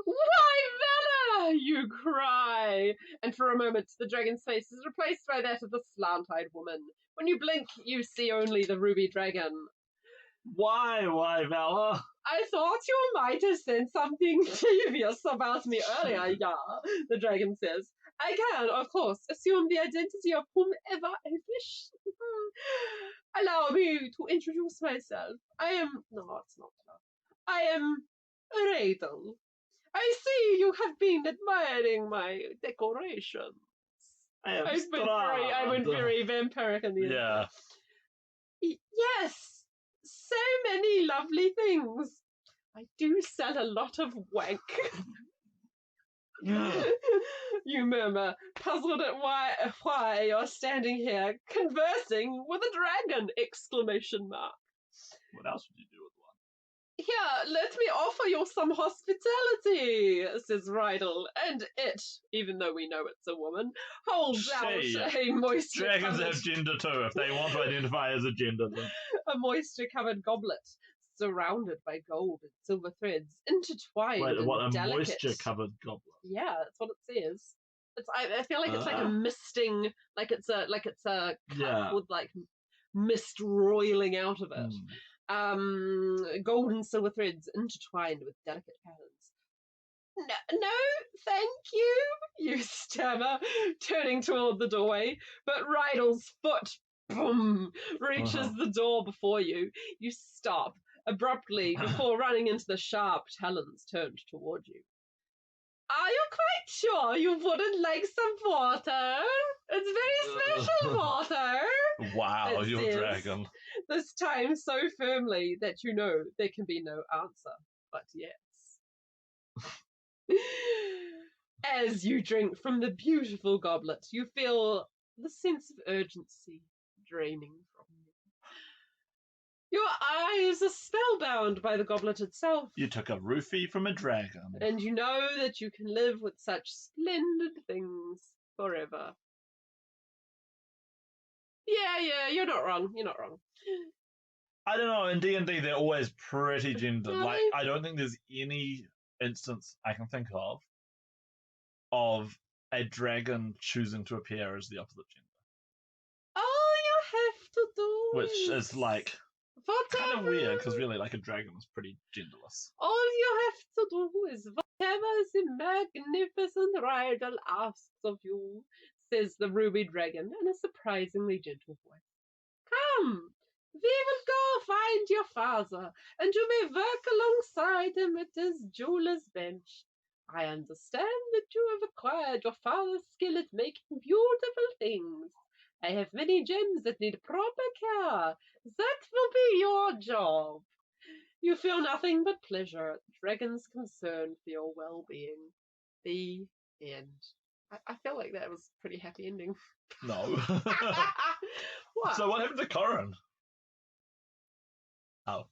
Wybella! You cry. And for a moment, the dragon's face is replaced by that of the slant-eyed woman. When you blink, you see only the ruby dragon. Why, Wybella? I thought you might have said something devious about me earlier, yeah, the dragon says. I can, of course, assume the identity of whomever I wish. Allow me to introduce myself. No, it's not. I am Radel. I see you have been admiring my decorations. I went very vampiric in the end. Yeah. Yes, so many lovely things. I do sell a lot of wank. You murmur, puzzled at why you're standing here conversing with a dragon! Exclamation mark. What else would you do with one? Here, let me offer you some hospitality, says Rydell, and it, even though we know it's a woman, holds out a moisture. Dragons have gender too, if they want to identify as a gender. Then. A moisture-covered goblet, surrounded by gold and silver threads, intertwined. Wait, what, a delicate... moisture-covered goblet? Yeah, that's what it says. I feel like it's like a misting, like it's a cup with like mist roiling out of it. Gold and silver threads intertwined with delicate patterns. No, thank you, you stammer, turning toward the doorway, but Rydell's foot, boom, reaches the door before you. You stop abruptly before running into the sharp talons turned toward you. Are you quite sure you wouldn't like some water? It's very special water. Wow, you're a dragon. This time so firmly that you know there can be no answer, but yes. As you drink from the beautiful goblet, you feel the sense of urgency draining from you. Your eyes are spellbound by the goblet itself. You took a roofie from a dragon. And you know that you can live with such splendid things forever. Yeah, you're not wrong. You're not wrong. I don't know. In D&D, they're always pretty gendered. Really? Like, I don't think there's any instance I can think of a dragon choosing to appear as the opposite gender. All you have to do Which is like kind of whatever. weird because really, like, a dragon is pretty genderless. All you have to do is whatever the magnificent rider asks of you, says the ruby dragon in a surprisingly gentle voice. Come, we will go find your father, and you may work alongside him at his jeweler's bench. I understand that you have acquired your father's skill at making beautiful things. I have many gems that need proper care. That will be your job. You feel nothing but pleasure at the dragon's concern for your well-being. The end. I feel like that was a pretty happy ending. No. What? So what happened to Corin? Oh.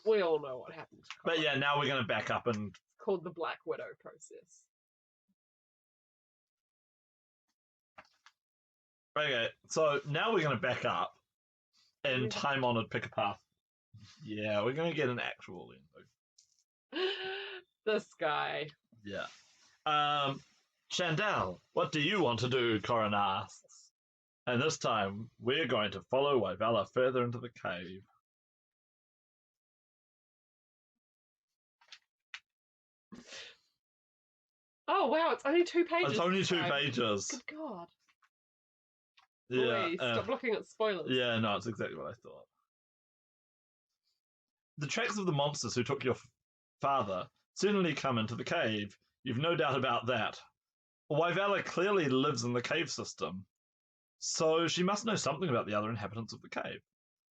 We all know what happened to Corin. But yeah, now we're going to back up and... It's called the Black Widow process. Okay, so now we're going to back up and time-honored pick a path. Yeah, we're going to get an actual end. This guy. Yeah. Chandel, what do you want to do? Corin asks. And this time, we're going to follow Wyvala further into the cave. Oh, wow, it's only 2 pages. It's only 2 pages. Good God. Yeah. Please, stop looking at spoilers. Yeah, no, it's exactly what I thought. The tracks of the monsters who took your father certainly come into the cave. You've no doubt about that. Wyvala clearly lives in the cave system, so she must know something about the other inhabitants of the cave.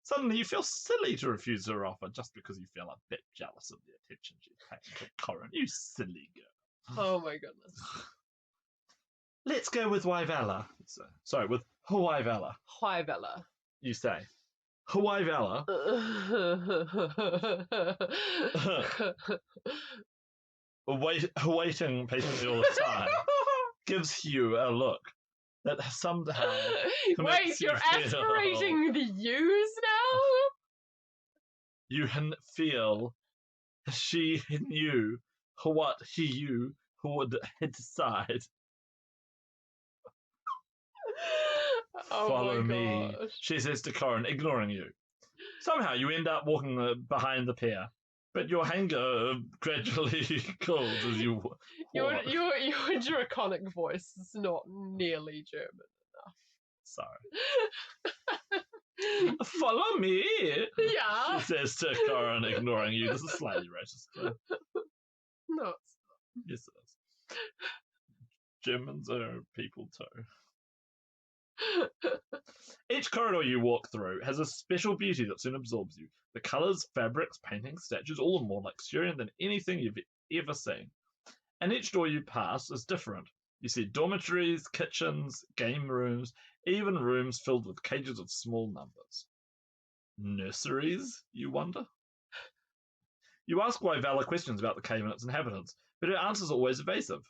Suddenly you feel silly to refuse her offer just because you feel a bit jealous of the attention she's paying to Corin. You silly girl. Oh my goodness. Let's go with Wyvala. Sorry, with Wyvala. Wyvala. You say. Wyvala. Waiting patiently all the time gives Hugh a look that somehow Wait, you're aspirating the U's now? You can feel she knew what you would decide. Oh Follow my me, gosh. she says to Corin, ignoring you. Somehow you end up walking behind the pair, but your anger gradually cools as you walk. Your draconic voice is not nearly German enough. Sorry. Follow me, Yeah. she says to Corin, ignoring you. This is slightly racist, though. No, it's Yes, it is. Germans are people too. Each corridor you walk through has a special beauty that soon absorbs you. The colours, fabrics, paintings, statues, all are more luxuriant than anything you've ever seen. And each door you pass is different. You see dormitories, kitchens, game rooms, even rooms filled with cages of small numbers. Nurseries, you wonder? You ask Wyvala questions about the cave and its inhabitants, but her answers are always evasive.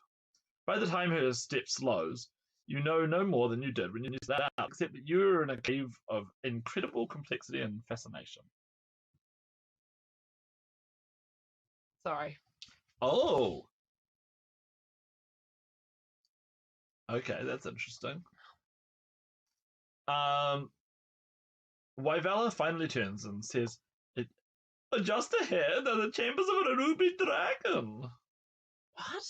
By the time her step slows, you know no more than you did when you set out, except that you're in a cave of incredible complexity and fascination. sorry. Oh! Okay, that's interesting. Wyvala finally turns and says, just ahead are the chambers of a ruby dragon. What?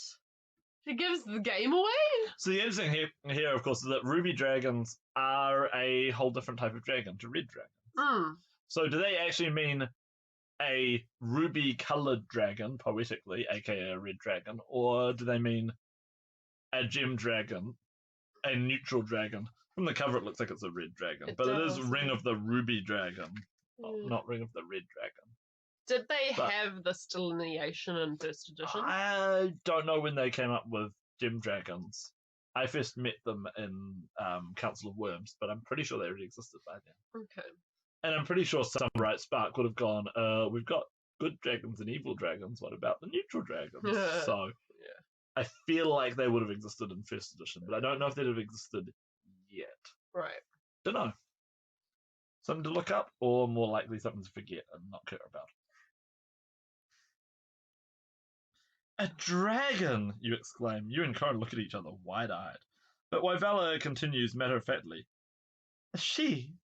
She gives the game away? So the interesting here, of course, is that ruby dragons are a whole different type of dragon to red dragons. So do they actually mean a ruby-coloured dragon, poetically, aka a red dragon, or do they mean a gem dragon, a neutral dragon? From the cover, it looks like it's a red dragon, but it is Ring of the Ruby Dragon, not Ring of the Red Dragon. Did they have this delineation in first edition? I don't know when they came up with gem dragons. I first met them in Council of Worms, but I'm pretty sure they already existed by then. Okay. And I'm pretty sure some Bright Spark would have gone, we've got good dragons and evil dragons, what about the neutral dragons? So I feel like they would have existed in first edition, but I don't know if they'd have existed yet. Right. Dunno. Something to look up, or more likely something to forget and not care about. A dragon! You exclaim. You and Corin look at each other, wide-eyed. But Wyvella continues matter-of-factly. She,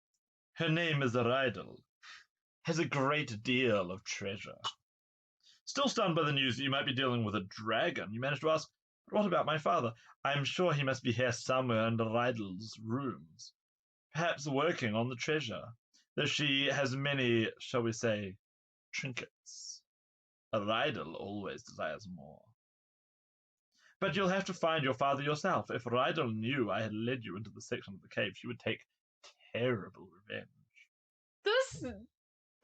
her name is Rydell, has a great deal of treasure. Still stunned by the news that you might be dealing with a dragon, you manage to ask, what about my father? I'm sure he must be here somewhere in Rydell's rooms, perhaps working on the treasure, though she has many, shall we say, trinkets. Rydell always desires more. But you'll have to find your father yourself. If Rydell knew I had led you into the section of the cave, she would take terrible revenge.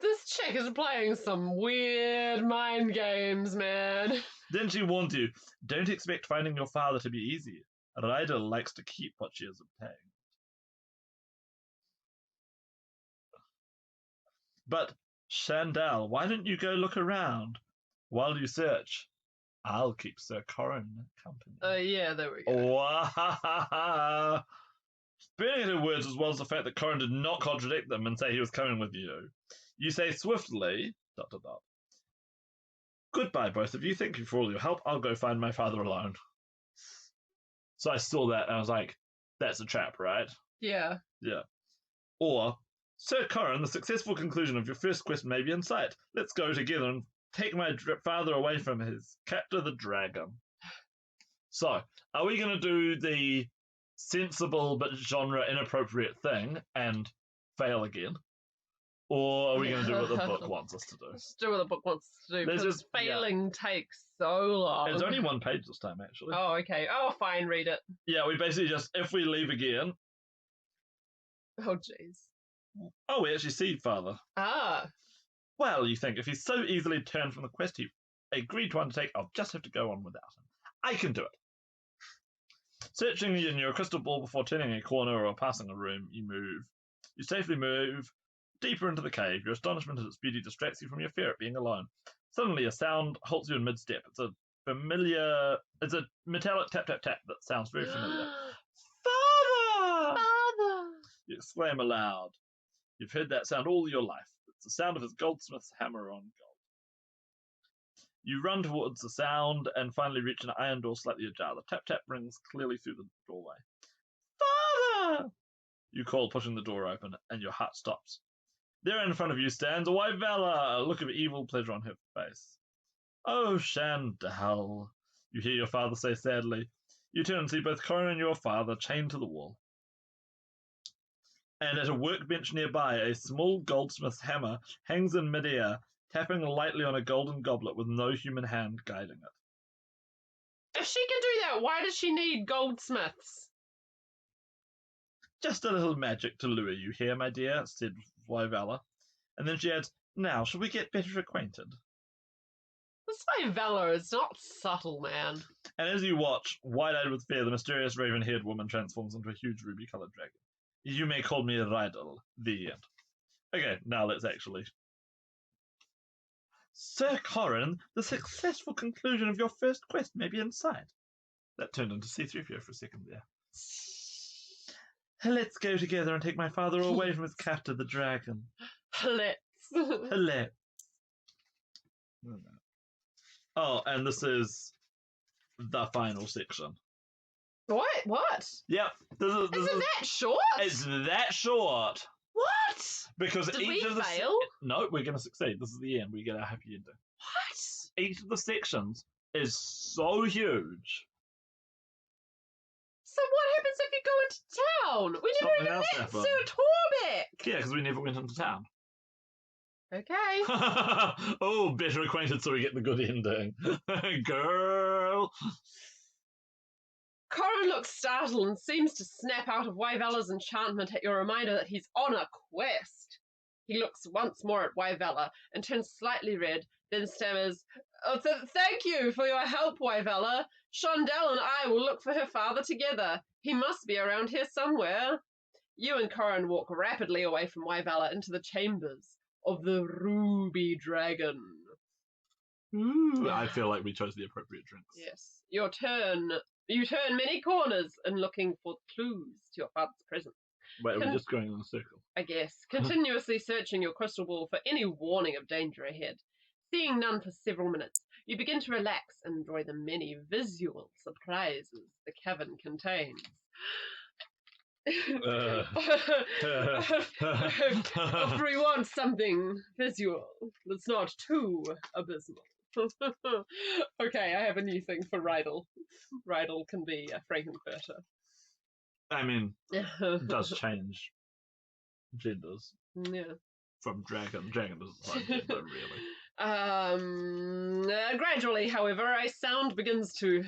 This chick is playing some weird mind games, man. Then she warned you, don't expect finding your father to be easy. Rydell likes to keep what she has obtained. But, Shandell, why don't you go look around? While you search, I'll keep Sir Corin company. Yeah, there we go. Wow. Burning at her words as well as the fact that Corin did not contradict them and say he was coming with you, you say swiftly, ... Goodbye, both of you. Thank you for all your help. I'll go find my father alone. So I saw that and I was like, that's a trap, right? Yeah. Yeah. Or, Sir Corin, the successful conclusion of your first quest may be in sight. Let's go together and take my father away from his captor, the dragon. So, are we going to do the sensible but genre inappropriate thing and fail again? Or are we going to do what the book wants us to do? Let's do what the book wants us to do, because failing takes so long. It's only one page this time, actually. Oh, okay. Oh, fine, read it. Yeah, we basically just, if we leave again... Oh, jeez. Oh, we actually see father. Ah. Well, you think, if he's so easily turned from the quest he agreed to undertake, I'll just have to go on without him. I can do it. Searching in your crystal ball before turning a corner or passing a room, you safely move deeper into the cave. Your astonishment at its beauty distracts you from your fear at being alone. Suddenly, a sound halts you in mid-step. It's a metallic tap-tap-tap that sounds very familiar. Father! Father! You exclaim aloud. You've heard that sound all your life. It's the sound of his goldsmith's hammer on gold. You run towards the sound and finally reach an iron door slightly ajar. The tap-tap rings clearly through the doorway. Father! You call, pushing the door open, and your heart stops. There in front of you stands a Wyvella, a look of evil pleasure on her face. Oh, Shandell, you hear your father say sadly. You turn and see both Corin and your father chained to the wall. And at a workbench nearby, a small goldsmith's hammer hangs in midair, tapping lightly on a golden goblet with no human hand guiding it. If she can do that, why does she need goldsmiths? Just a little magic to lure you here, my dear, said Wyvella. And then she adds, now, shall we get better acquainted? This Wyvella is not subtle, man. And as you watch, wide-eyed with fear, the mysterious raven-haired woman transforms into a huge ruby-coloured dragon. You may call me Rydell. The end. Okay, now let's actually... Sir Corin, the successful conclusion of your first quest may be in sight. That turned into C-3PO for a second there. Let's go together and take my father away from his captor, the dragon. Let's. Oh, and this is the final section. What? Yep. Is it that short? It's that short. What? Because Did each we of the fail? No, we're going to succeed. This is the end. We get our happy ending. What? Each of the sections is so huge. So what happens if you go into town? We never even met Sir Torbeck. Yeah, because we never went into town. Okay. Oh, better acquainted so we get the good ending. Girl. Corin looks startled and seems to snap out of Wyvella's enchantment at your reminder that he's on a quest. He looks once more at Wyvella and turns slightly red, then stammers, thank you for your help, Wyvella. Shandell and I will look for her father together. He must be around here somewhere. You and Corin walk rapidly away from Wyvella into the chambers of the Ruby Dragon. Ooh, I feel like we chose the appropriate drinks. Yes. You turn many corners in looking for clues to your father's presence. Wait, are we just going in a circle? I guess. Continuously searching your crystal ball for any warning of danger ahead. Seeing none for several minutes, you begin to relax and enjoy the many visual surprises the cavern contains. If we want something visual that's not too abysmal. Okay, I have a new thing for Rydell. Rydell can be a Frankenfurter. I mean, it does change genders. Yeah. From dragon. Dragon doesn't find gender, really. Gradually, however, a sound begins to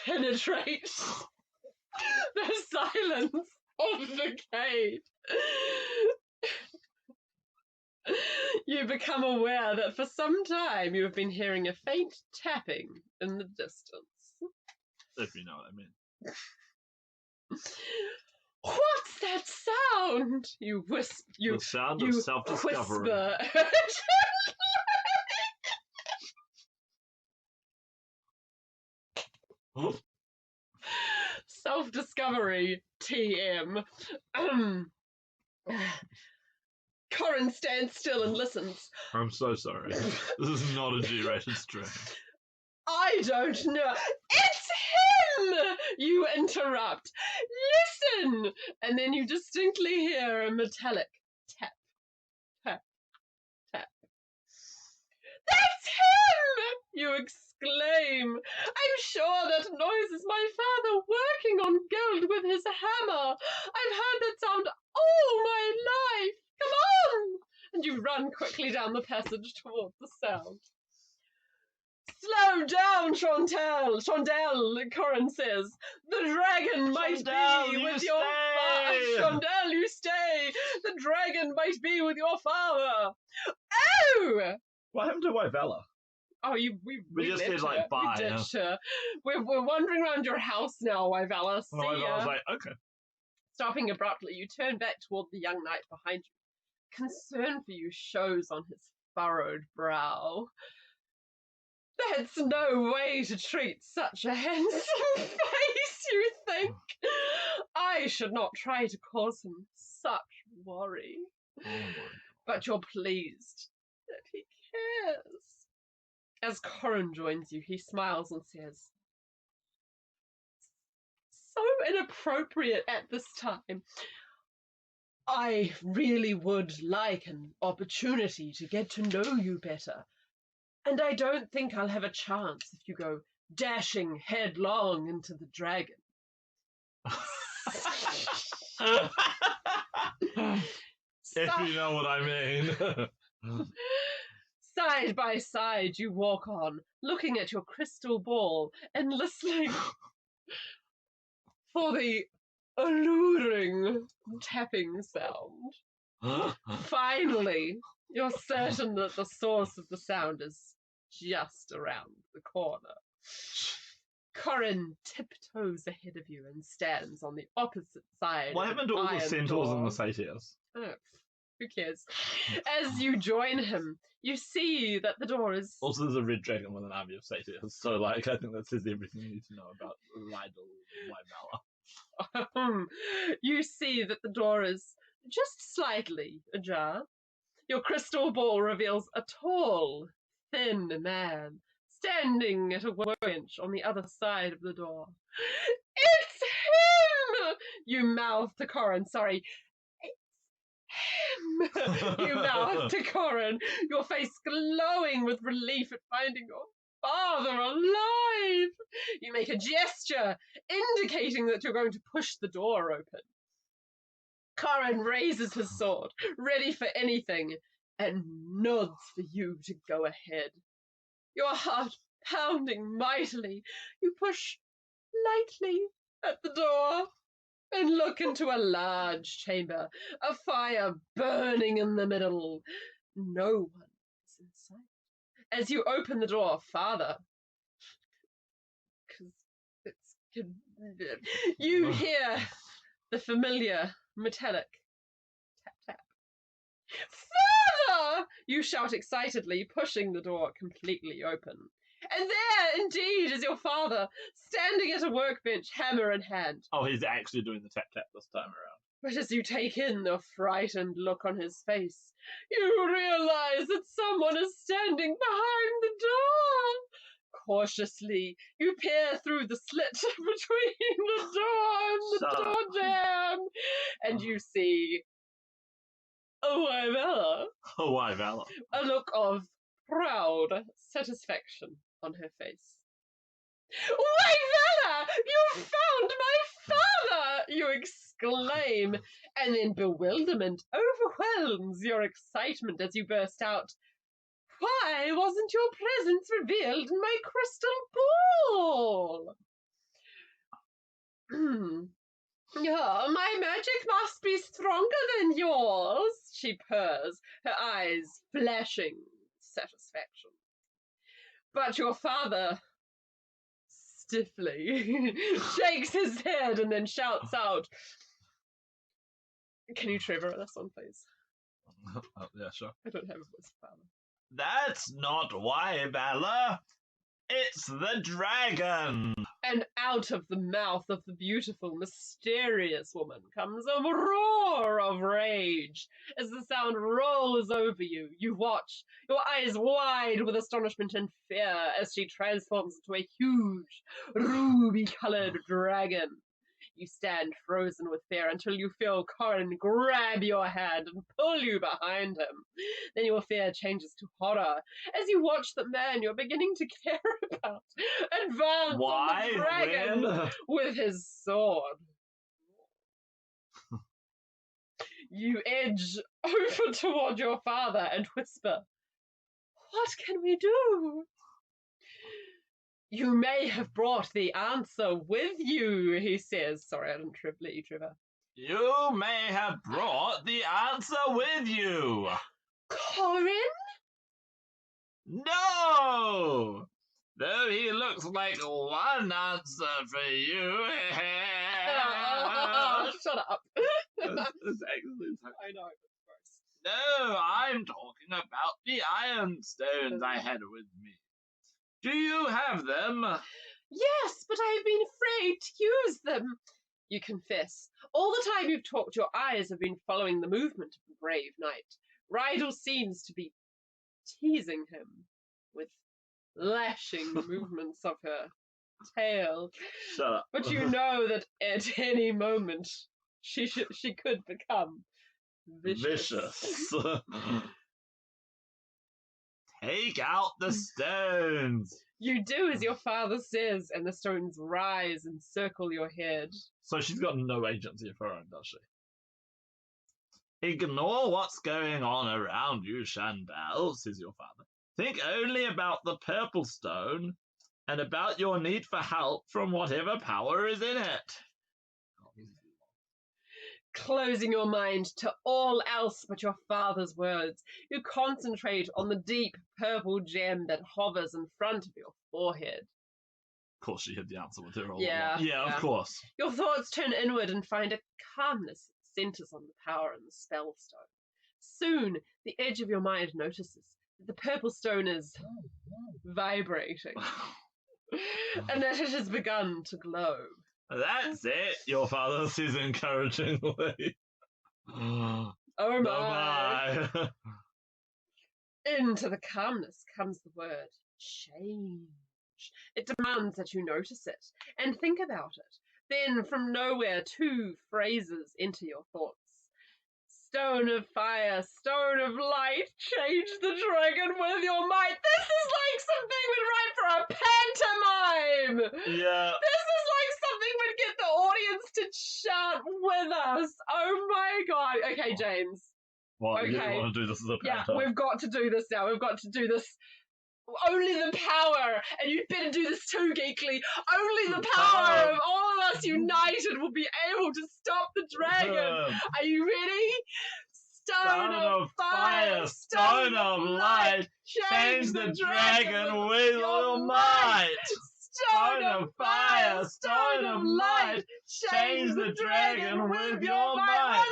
penetrate the silence of the cave. You become aware that for some time you have been hearing a faint tapping in the distance. If you know what I mean. What's that sound? You whisper. The sound of self-discovery. Whisper. Self-discovery, TM. Corin stands still and listens. I'm so sorry. This is not a G-rated stream. I don't know. It's him! You interrupt. Listen! And then you distinctly hear a metallic tap, tap, tap. That's him! You exclaim. I'm sure that noise is my father working on gold with his hammer. I've heard that sound all my life. Come on! And you run quickly down the passage towards the sound. Slow down, Chandelle, Corin says. The dragon might be with your father. Chandelle, you stay. The dragon might be with your father. Oh! What happened to Wyvella? Oh, we just said, like, bye. We ditched her. We're wandering around your house now, Wyvella. See ya. I was like, okay. Stopping abruptly, you turn back toward the young knight behind you. Concern for you shows on his furrowed brow. That's no way to treat such a handsome face, you think? I should not try to cause him such worry. Oh my God. But you're pleased that he cares. As Corin joins you, he smiles and says, so inappropriate at this time. I really would like an opportunity to get to know you better. And I don't think I'll have a chance if you go dashing headlong into the dragon. If you know what I mean. Side by side you walk on, looking at your crystal ball and listening for the alluring tapping sound. Finally, you're certain that the source of the sound is just around the corner. Corin tiptoes ahead of you and stands on the opposite side. What happened to all the centaurs and the satyrs? Oh, who cares? As you join him, you see that the door is... Also, there's a red dragon with an army of satyrs, so, like, I think that says everything you need to know about Rydell and Wyvella. You see that the door is just slightly ajar. Your crystal ball reveals a tall, thin man standing at a bench on the other side of the door. It's him! You mouth to Corin. Sorry. It's him! You mouth to Corin, your face glowing with relief at finding your father alive. You make a gesture indicating that you're going to push the door open. Corin raises his sword, ready for anything, and nods for you to go ahead. Your heart pounding mightily, you push lightly at the door and look into a large chamber, a fire burning in the middle. No one is in sight. As you open the door, Father, because it's convenient, you hear the familiar metallic tap tap. Father! You shout excitedly, pushing the door completely open. And there, indeed, is your father, standing at a workbench, hammer in hand. Oh, he's actually doing the tap-tap this time around. But as you take in the frightened look on his face, you realize that someone is standing behind the door. Cautiously, you peer through the slit between the door and the door jamb, and you see Ella. Ella. A look of proud satisfaction on her face. Why, Ella, you found my father! You exclaim, and then bewilderment overwhelms your excitement as you burst out. Why wasn't your presence revealed in my crystal ball? My magic must be stronger than yours, she purrs, her eyes flashing satisfaction. But your father stiffly shakes his head and then shouts out, can you Trevor this one, please? Oh, yeah, sure. I don't have a voice for father. That's not why, Bella. It's the dragon! And out of the mouth of the beautiful, mysterious woman comes a roar of rage. As the sound rolls over you, you watch, your eyes wide with astonishment and fear as she transforms into a huge, ruby-colored dragon. You stand frozen with fear until you feel Corin grab your hand and pull you behind him. Then your fear changes to horror as you watch the man you're beginning to care about advance on the dragon with his sword. You edge over toward your father and whisper, what can we do? You may have brought the answer with you, he says. Sorry, I didn't let you, Trevor. You may have brought the answer with you. Corin? No! Though he looks like one answer for you. Shut up. It's actually so... I know, it's gross. No, I'm talking about the iron stones I had with me. Do you have them? Yes, but I have been afraid to use them. You confess. All the time you've talked, your eyes have been following the movement of the brave knight. Rydell seems to be teasing him with lashing movements of her tail. Shut up. But you know that at any moment she could become vicious. Take out the stones. You do as your father says, and the stones rise and circle your head. So she's got no agency of her own, does she? Ignore what's going on around you, Chandel, says your father. Think only about the purple stone and about your need for help from whatever power is in it. Closing your mind to all else but your father's words, you concentrate on the deep purple gem that hovers in front of your forehead. Of course she had the answer with her all Yeah, along. Yeah, of course. Your thoughts turn inward and find a calmness that centers on the power in the spell stone. Soon, the edge of your mind notices that the purple stone is vibrating and that it has begun to glow. That's it, your father says encouragingly. Oh my. Bye-bye. Into the calmness comes the word change. It demands that you notice it and think about it. Then from nowhere, two phrases enter your thoughts. Stone of fire, stone of light, change the dragon with your might. This is like something we'd write for a pantomime. Yeah. This is like something we'd get the audience to chant with us. Oh my god. Okay, James. What, okay. You want to do this as a pantomime? Yeah, we've got to do this now. We've got to do this. Only the power, and you'd better do this too, Geekly. Only the power of all of us united will be able to stop the dragon. Are you ready? Stone of fire, stone of light, change the dragon with your might. Stone of fire, stone of light, change the dragon with your might.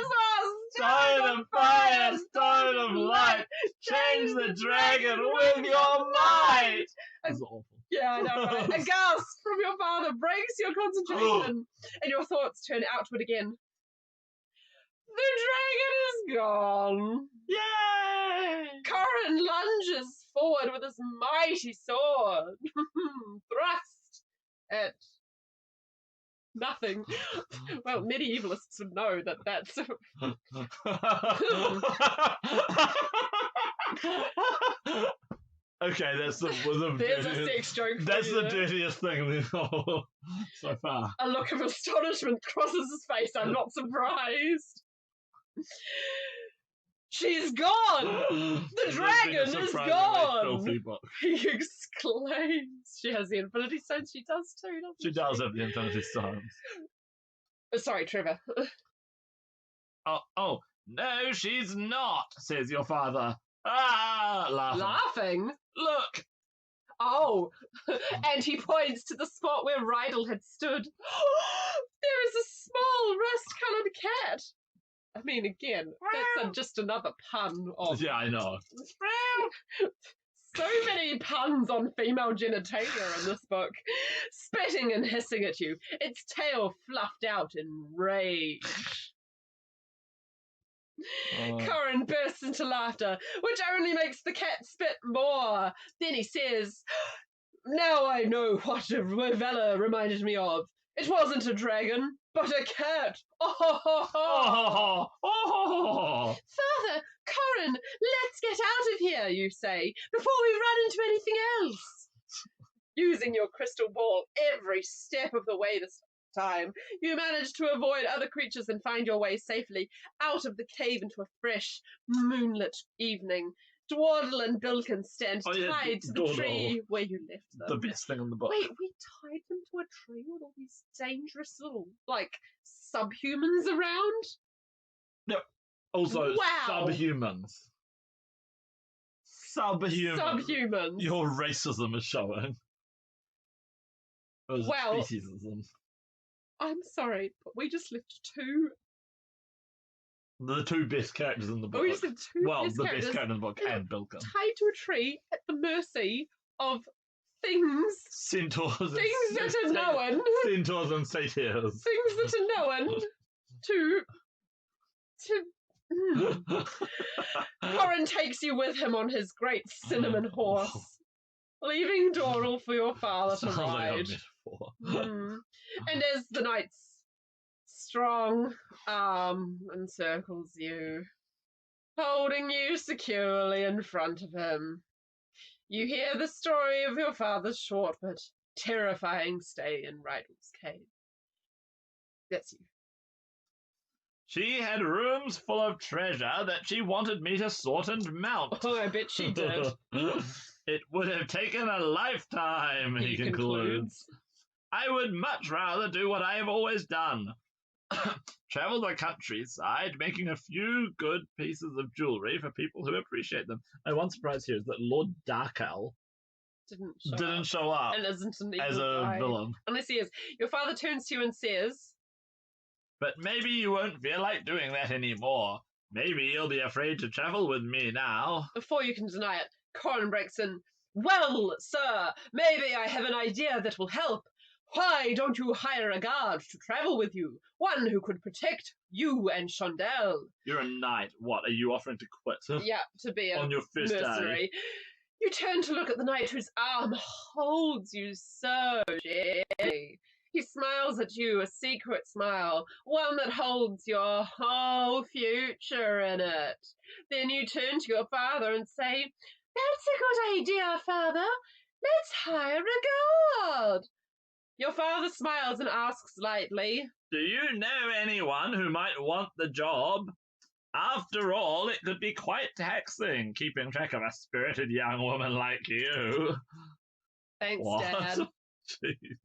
Stone of fire, stone of light, change the dragon with your might. That's awful. Yeah, I know, right? A gasp from your father breaks your concentration, and your thoughts turn outward again. The dragon is gone. Yay! Corin lunges forward with his mighty sword. Thrust at nothing. Well, medievalists would know that that's... Okay, that's the There's dirtiest, a sex joke for that's you the there. dirtiest thing so far. A look of astonishment crosses his face. I'm not surprised. She's gone! The dragon is gone! He exclaims. She has the Infinity Stones. She does too, doesn't she? She does have the Infinity Stones. Sorry, Trevor. Oh, no, she's not, says your father. Ah, Laughing? Look! Oh, and he points to the spot where Rydell had stood. There is a small rust-coloured cat. I mean, again, that's just another pun of... Yeah, I know. So many puns on female genitalia in this book. Spitting and hissing at you, its tail fluffed out in rage. Corin bursts into laughter, which only makes the cat spit more. Then he says, now I know what Ravella reminded me of. It wasn't a dragon, but a cat. Oh. Father, Corin, let's get out of here, you say, before we run into anything else. Using your crystal ball every step of the way this time, you manage to avoid other creatures and find your way safely out of the cave into a fresh, moonlit evening. Dwaddle and Bilkin stand tied to the tree where you left them. The best thing in the book. Wait, we tied them to a tree with all these dangerous little, subhumans around? No. Also, wow. subhumans. Subhumans. Your racism is showing. Well, speciesism. I'm sorry, but we just left two. The two best characters in the book. We just left two best the characters best character in the book and Bilkin. Tied to a tree at the mercy of things. Centaurs. Things that are known. Centaurs and satyrs. Things that are known to Corin takes you with him on his great cinnamon horse, leaving Doral for your father to ride. And as the knight's strong arm encircles you, holding you securely in front of him, you hear the story of your father's short but terrifying stay in Rydell's cave. That's you. She had rooms full of treasure that she wanted me to sort and mount. Oh, I bet she did. It would have taken a lifetime, he concludes. I would much rather do what I have always done. Travel the countryside, making a few good pieces of jewellery for people who appreciate them. And one surprise here is that Lord Darkell didn't show up and isn't an as a villain. Unless he is. Your father turns to you and says, but maybe you won't feel like doing that anymore. Maybe you'll be afraid to travel with me now. Before you can deny it, Corin breaks in. Well, sir, maybe I have an idea that will help. Why don't you hire a guard to travel with you? One who could protect you and Shondell. You're a knight. What, are you offering to quit? Yeah, to be on your first mercenary. day. You turn to look at the knight whose arm holds you so gently. He smiles at you, a secret smile, one that holds your whole future in it. Then you turn to your father and say, that's a good idea, father. Let's hire a guard. Your father smiles and asks lightly, do you know anyone who might want the job? After all, it could be quite taxing, keeping track of a spirited young woman like you. Thanks, Dad. Jeez.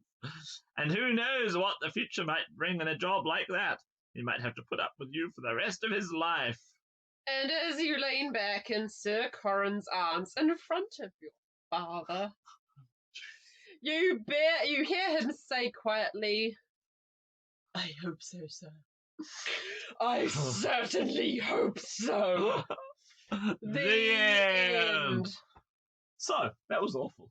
And who knows what the future might bring in a job like that. He might have to put up with you for the rest of his life. And as you lean back in Sir Corin's arms in front of your father, you hear him say quietly, I hope so, sir. I certainly hope so. The end. So, that was awful.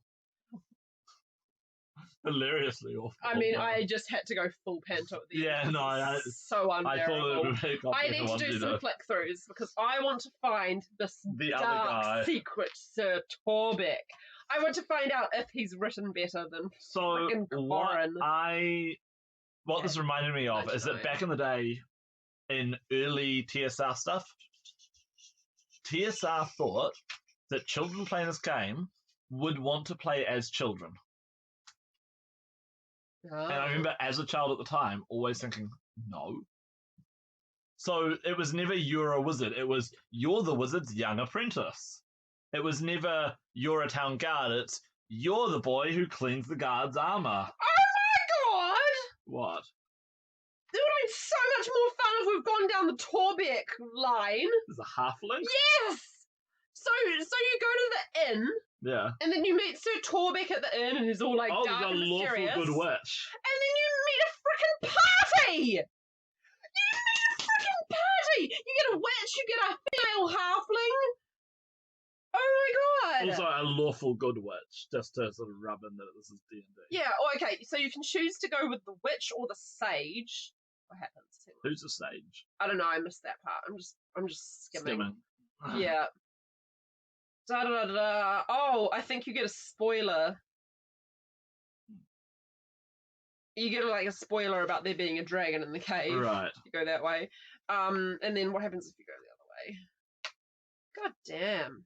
hilariously awful. I mean, I just had to go full panto at the Yeah, end. no, So I thought unbearable. it would I need to do some click throughs because I want to find this The other dark guy. secret Sir Torbeck. I want to find out if he's written better than frickin' Corin. What this reminded me of is that back in the day, in early TSR stuff, TSR thought that children playing this game would want to play as children. Oh. And I remember as a child at the time always thinking, no. So it was never you're a wizard. It was you're the wizard's young apprentice. It was never you're a town guard. It's you're the boy who cleans the guard's armor. Oh my god! What? It would have been so much more fun if we've gone down the Torbeck line. There's a halfling? Yes! So you go to the inn. Yeah. And then you meet Sir Torbeck at the inn and he's all like dark and mysterious. Lawful good witch. And then you meet a frickin' party! You get a witch, you get a female halfling. Oh my god! Also, a lawful good witch, just to sort of rub in that this is D&D. Yeah, okay, so you can choose to go with the witch or the sage. What happens? Who's the sage? I don't know, I missed that part. I'm just skimming. Skimming. Yeah. Da da da da. Oh, I think you get a spoiler. You get like a spoiler about there being a dragon in the cave. Right. You go that way. And then what happens if you go the other way? God damn.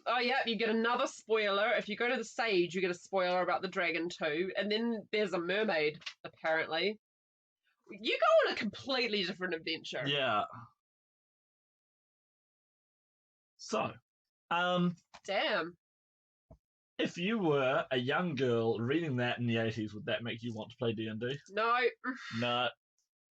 Oh yeah, you get another spoiler. If you go to the sage, you get a spoiler about the dragon too. And then there's a mermaid, apparently. You go on a completely different adventure. Yeah. So, damn. If you were a young girl reading that in the 80s, would that make you want to play D&D? No. No.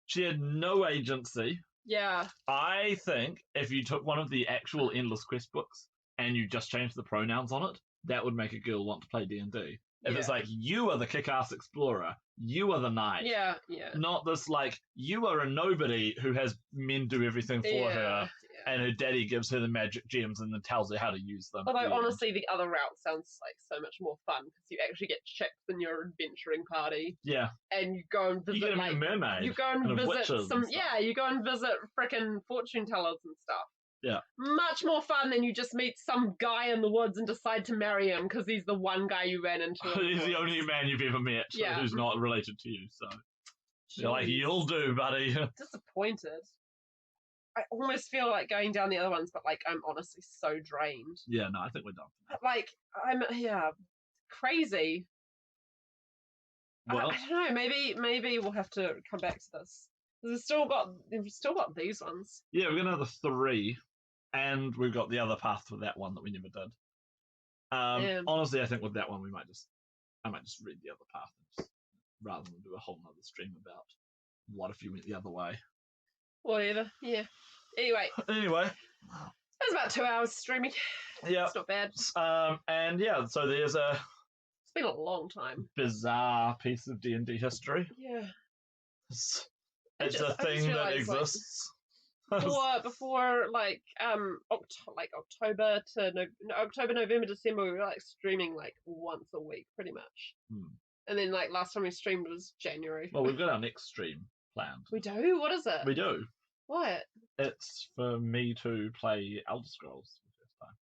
She had no agency. Yeah. I think if you took one of the actual Endless Quest books and you just changed the pronouns on it, that would make a girl want to play D&D. If it's like, you are the kick-ass explorer, you are the knight. Yeah, yeah. Not this, like, you are a nobody who has men do everything for her, and her daddy gives her the magic gems and then tells her how to use them. Although, honestly, the other route sounds like so much more fun, because you actually get chicks in your adventuring party. Yeah. And you go and visit, you get like, a mermaid. You go and visit some, you go and visit frickin' fortune tellers and stuff. Yeah. Much more fun than you just meet some guy in the woods and decide to marry him because he's the one guy you ran into. He's the only man you've ever met who's not related to you, so. You're like, you'll do, buddy. Disappointed. I almost feel like going down the other ones, but like I'm honestly so drained. Yeah, no, I think we're done. Like, crazy. Well, I don't know. Maybe we'll have to come back to this. We've still got these ones. Yeah, we've got another 3, and we've got the other path for that one that we never did. Honestly, I think with that one I might just read the other path rather than do a whole nother stream about what if you went the other way. Whatever. Yeah. Anyway. That's about 2 hours streaming. Yeah. It's not bad. And yeah, so there's it's been a long time. Bizarre piece of D&D history. Yeah. It's a thing that exists. Before like October, November, December, we were like streaming like once a week, pretty much. And then like last time we streamed was January. Well, we've got our next stream planned. We do? What is it? We do. What? It's for me to play Elder Scrolls for the first time.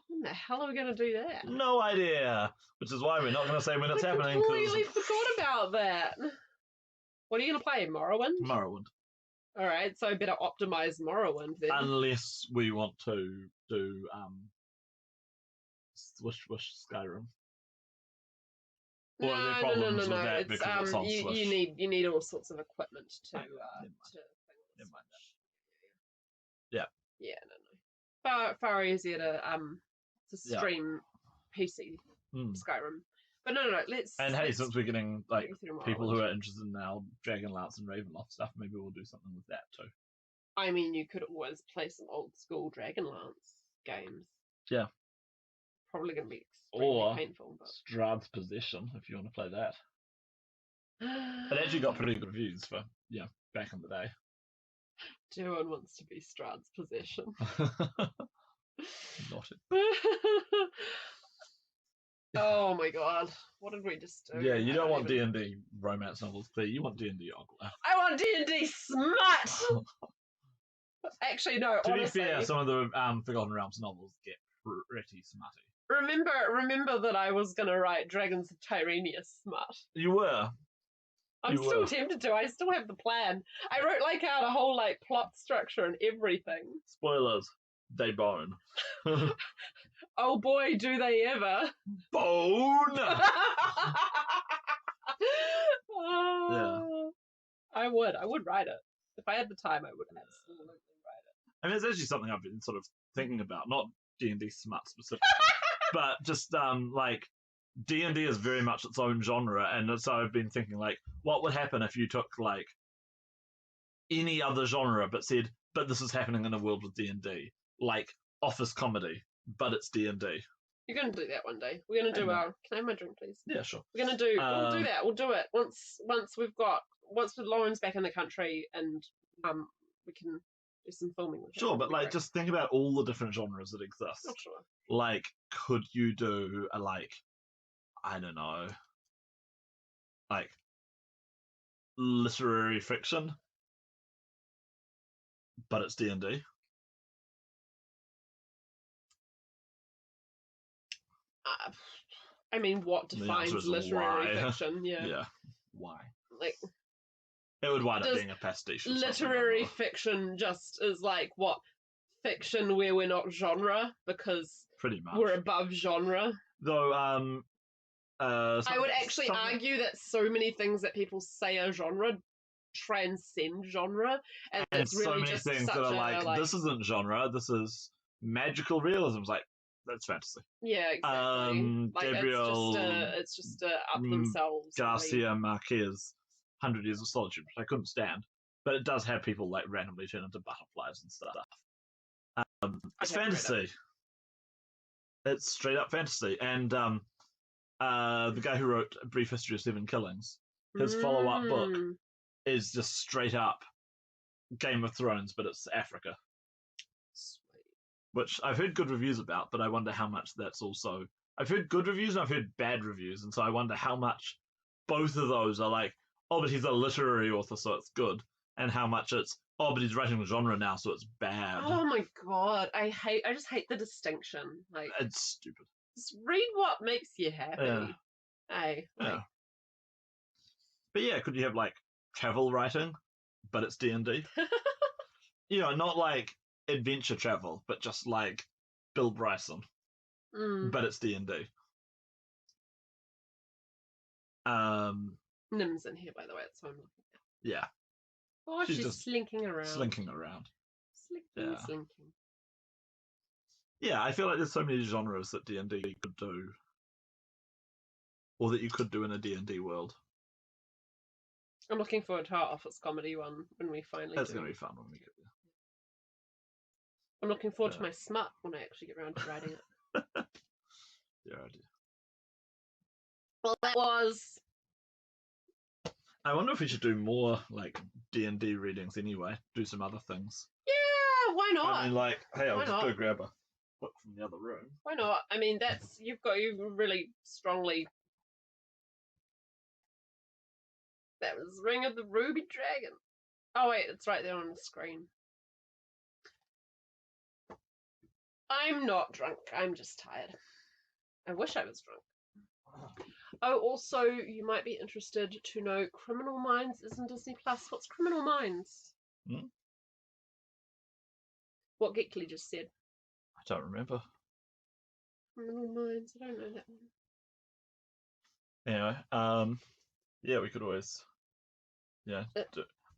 When the hell are we going to do that? No idea. Which is why we're not going to say when it's happening. I completely forgot about that. What are you going to play? Morrowind? Morrowind. Alright, so better optimize Morrowind then. Unless we want to do Swish Skyrim. No. It's, you need all sorts of equipment to Never mind that. Yeah, no. Far easier to stream PC Skyrim. But no, let's. And hey, since we're getting like people who are interested in our Dragonlance and Ravenloft stuff, maybe we'll do something with that too. I mean, you could always play some old school Dragonlance games. Yeah. Probably going to be extremely painful. But... Strahd's Possession, if you want to play that. It actually got pretty good reviews for back in the day. Duan wants to be Strahd's possession. Not it. Oh my god, what did we just do? Yeah, you don't want D&D romance novels, Claire. You want D&D Ogla. I want D&D smut! Actually, no, To honestly. be fair, some of the Forgotten Realms novels get pretty smutty. Remember that I was going to write Dragons of Tyrrhenia smut. You were. I'm still tempted to. I still have the plan. I wrote out a whole plot structure and everything. Spoilers. They bone. Oh boy, do they ever. Bone! Yeah. I would write it. If I had the time, I would absolutely write it. I mean, it's actually something I've been sort of thinking about, not D&D smut specifically, but just D&D is very much its own genre, and so I've been thinking what would happen if you took any other genre but said, but this is happening in a world with D&D, like office comedy, but it's D&D. You're going to do that one day. We're going to do our... Can I have my drink, please? Yeah, sure. We're going to do... we'll do that. We'll do it. Once Lauren's back in the country and we can do some filming with her. Sure, but just think about all the different genres that exist. Oh, sure. Could you do a I don't know, literary fiction, but it's D&D? I mean, what defines literary fiction? Yeah. Yeah. Why? It would wind up being a pastiche. Literary fiction just is what? Fiction where we're not genre because pretty much we're above genre. Though, I would actually argue that so many things that people say are genre transcend genre, and it's really so many just things that are this isn't genre. This is magical realism. It's that's fantasy. Yeah, exactly. Gabriel, it's just to up themselves. Garcia Marquez, 100 Years of Solitude, which I couldn't stand, but it does have people randomly turn into butterflies and stuff. It's fantasy. It's straight up fantasy, and the guy who wrote A Brief History of Seven Killings, his follow-up book is just straight up Game of Thrones, but it's Africa. Which I've heard good reviews about, but I wonder how much that's also... I've heard good reviews and I've heard bad reviews, and so I wonder how much both of those are oh, but he's a literary author, so it's good, and how much it's, oh, but he's writing a genre now, so it's bad. Oh my god, I just hate the distinction. It's stupid. Just read what makes you happy. Yeah. Hey. Yeah. But yeah, could you have travel writing, but it's D&D? Not adventure travel, but just Bill Bryson, but it's D&D. Nim's in here, by the way. That's what I'm looking at. Yeah. Oh, she's just slinking around. Slinking around. Slinking. Yeah, I feel like there's so many genres that D&D could do, or that you could do in a D&D world. I'm looking forward to our office comedy one when we finally. That's going to be fun when we get there. I'm looking forward to my smut when I actually get around to writing it. Yeah, I do. Well, that was... I wonder if we should do more D&D readings anyway. Do some other things. Yeah, why not? I mean, hey, I'll just go grab a book from the other room. Why not? I mean, you've really strongly... That was Ring of the Ruby Dragon. Oh wait, it's right there on the screen. I'm not drunk. I'm just tired. I wish I was drunk. Oh, also, you might be interested to know Criminal Minds is in Disney Plus. What's Criminal Minds? What Geekly just said. I don't remember. Criminal Minds. I don't know that one. Anyway, yeah, we could always. Yeah.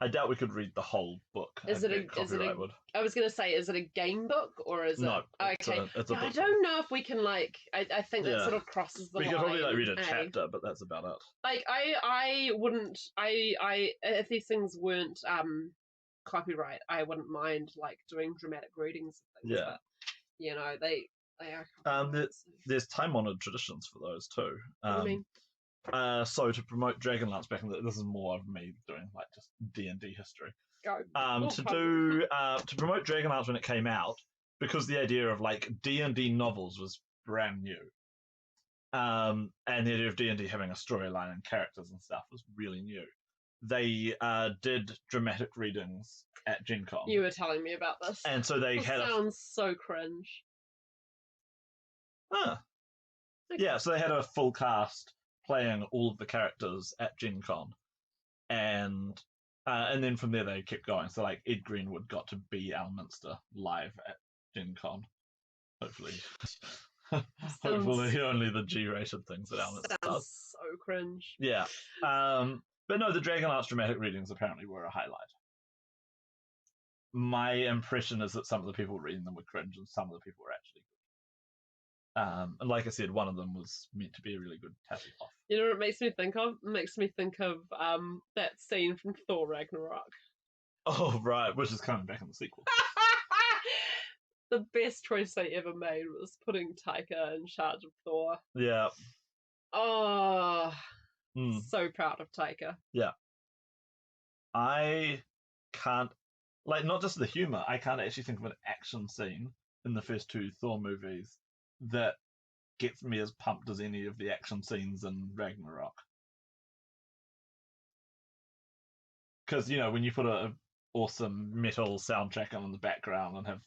I doubt we could read the whole book. I was going to say, is it a game book or is it... No. Okay. It's a book. I don't know if we can I think that sort of crosses the line. We could probably read a chapter, but that's about it. I wouldn't... if these things weren't copyright, I wouldn't mind doing dramatic readings of things. Yeah. But, they are copyright. There's time-honored traditions for those too. What do you mean? So to promote Dragonlance back in this is more of me doing like just D&D history. Go. To promote Dragonlance when it came out, because the idea of like D&D novels was brand new. And the idea of D&D having a storyline and characters and stuff was really new. They did dramatic readings at Gen Con. You were telling me about this. And so they sounds so cringe. Okay. Yeah, so they had a full cast playing all of the characters at Gen Con. And then from there they kept going. So like Ed Greenwood got to be Al Minster live at Gen Con. Hopefully. Hopefully only the G-rated things that Al Minster does. So cringe. Yeah. But no, the Dragonlance dramatic readings apparently were a highlight. My impression is that some of the people reading them were cringe and some of the people were actually good. And like I said, one of them was meant to be a really good tappy off. You know what it makes me think of? It makes me think of that scene from Thor Ragnarok. Oh, right, which is coming back in the sequel. The best choice they ever made was putting Taika in charge of Thor. Yeah. Oh, so proud of Taika. Yeah. I can't, like, not just the humour, I can't actually think of an action scene in the first two Thor movies that gets me as pumped as any of the action scenes in Ragnarok. Because, you know, when you put an awesome metal soundtrack on in the background and have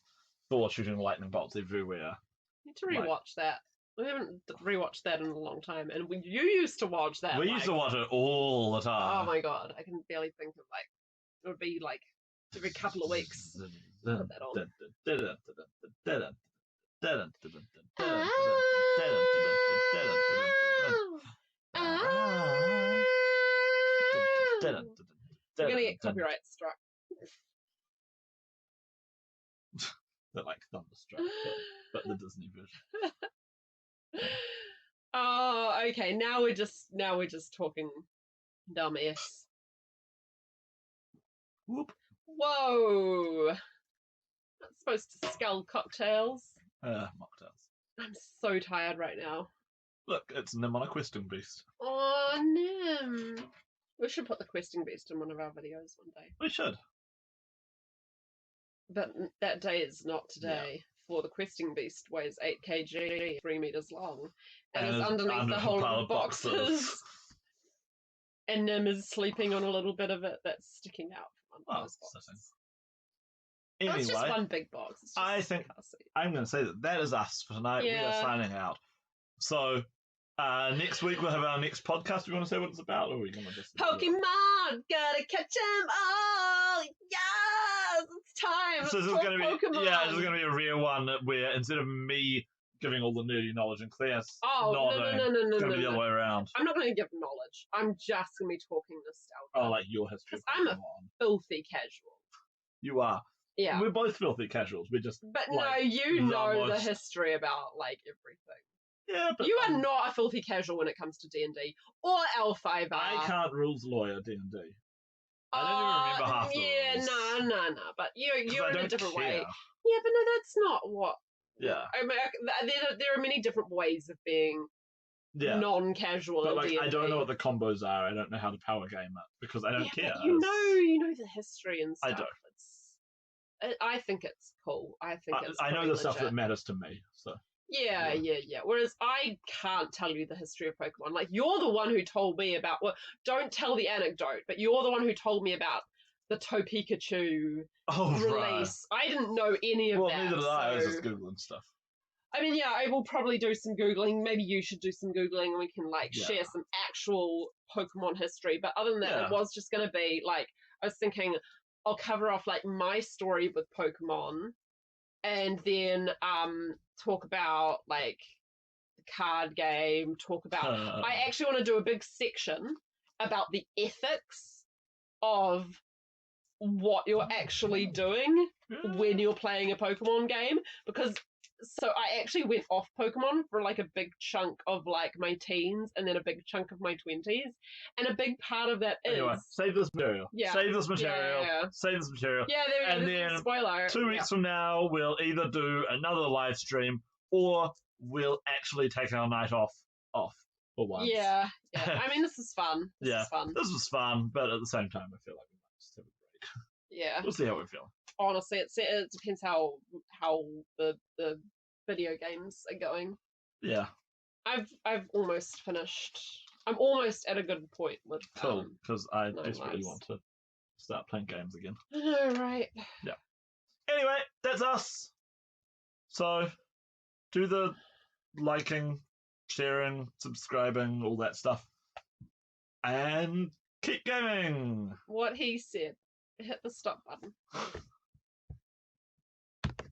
Thor shooting lightning bolts everywhere. I need to rewatch that. We haven't rewatched that in a long time, and you used to watch that. We used to watch it all the time. Oh my god, I can barely think of like it would be like every couple of weeks. Put that on. We're gonna get copyright struck. They're like Thunderstruck, but the Disney version. Oh, okay. Now we're just talking dumbass. Whoop. Whoa! That's supposed to skull cocktails. Mocktails. I'm so tired right now. Look, it's Nim on a questing beast. Oh, Nim. We should put the questing beast in one of our videos one day. We should. But that day is not today. For the questing beast weighs 8 kg, 3 meters long, and is underneath a whole lot of boxes. And Nim is sleeping on a little bit of it that's sticking out from under those boxes. Anyway, it's just one big box. I think I'm going to say that is us for tonight. Yeah. We are signing out. So next week we'll have our next podcast. Do you want to say what it's about, or are we going to just Pokemon? Gotta catch them all! Yes, it's time. So this is going to be this is going to be a real one where instead of me giving all the nerdy knowledge and Claire's nodding, it's going to be the other way around. I'm not going to give knowledge. I'm just going to be talking nostalgia. Oh, like your history. Because I'm a filthy casual. You are. Yeah. We're both filthy casuals. We're just. But like, no, you know the history about like everything. Yeah, but you are not a filthy casual when it comes to D&D or L5R. I can't rules lawyer D&D. I don't even remember half the rules. No. But you're in a different way. Yeah, but no, that's not what. Yeah. I mean, there are many different ways of being non-casual. But like, D&D. I don't know what the combos are. I don't know how to power game it because I don't care. But you know the history and stuff. I don't. I think it's cool. I know the stuff that matters to me. So. Yeah. Whereas I can't tell you the history of Pokemon. Like, you're the one who told me about. Well, don't tell the anecdote, but you're the one who told me about the Topikachu release. Right. I didn't know any of that. Well, neither did I. I was just Googling stuff. I mean, yeah, I will probably do some Googling. Maybe you should do some Googling and we can, share some actual Pokemon history. But other than that, it was just going to be, I was thinking, I'll cover off, my story with Pokemon and then talk about, the card game, talk about... I actually want to do a big section about the ethics of what you're actually doing when you're playing a Pokemon game, because so I actually went off Pokemon for a big chunk of my teens and then a big chunk of my 20s, and a big part of that anyway, save this material. Yeah. Save this material. Yeah. Save this material. Yeah, there is a spoiler. 2 weeks from now, we'll either do another live stream or we'll actually take our night off. for once. Yeah. I mean, this is fun. This is fun. This was fun, but at the same time, I feel like we might just have a break. Yeah. We'll see how we feel. Honestly, it depends how the video games are going. Yeah. I've almost finished. I'm almost at a good point with. Cool, because I Nine desperately Lives. want to start playing games again. I know, right? Yeah. Anyway, that's us. So, do the liking, sharing, subscribing, all that stuff. And keep gaming! What he said. Hit the stop button.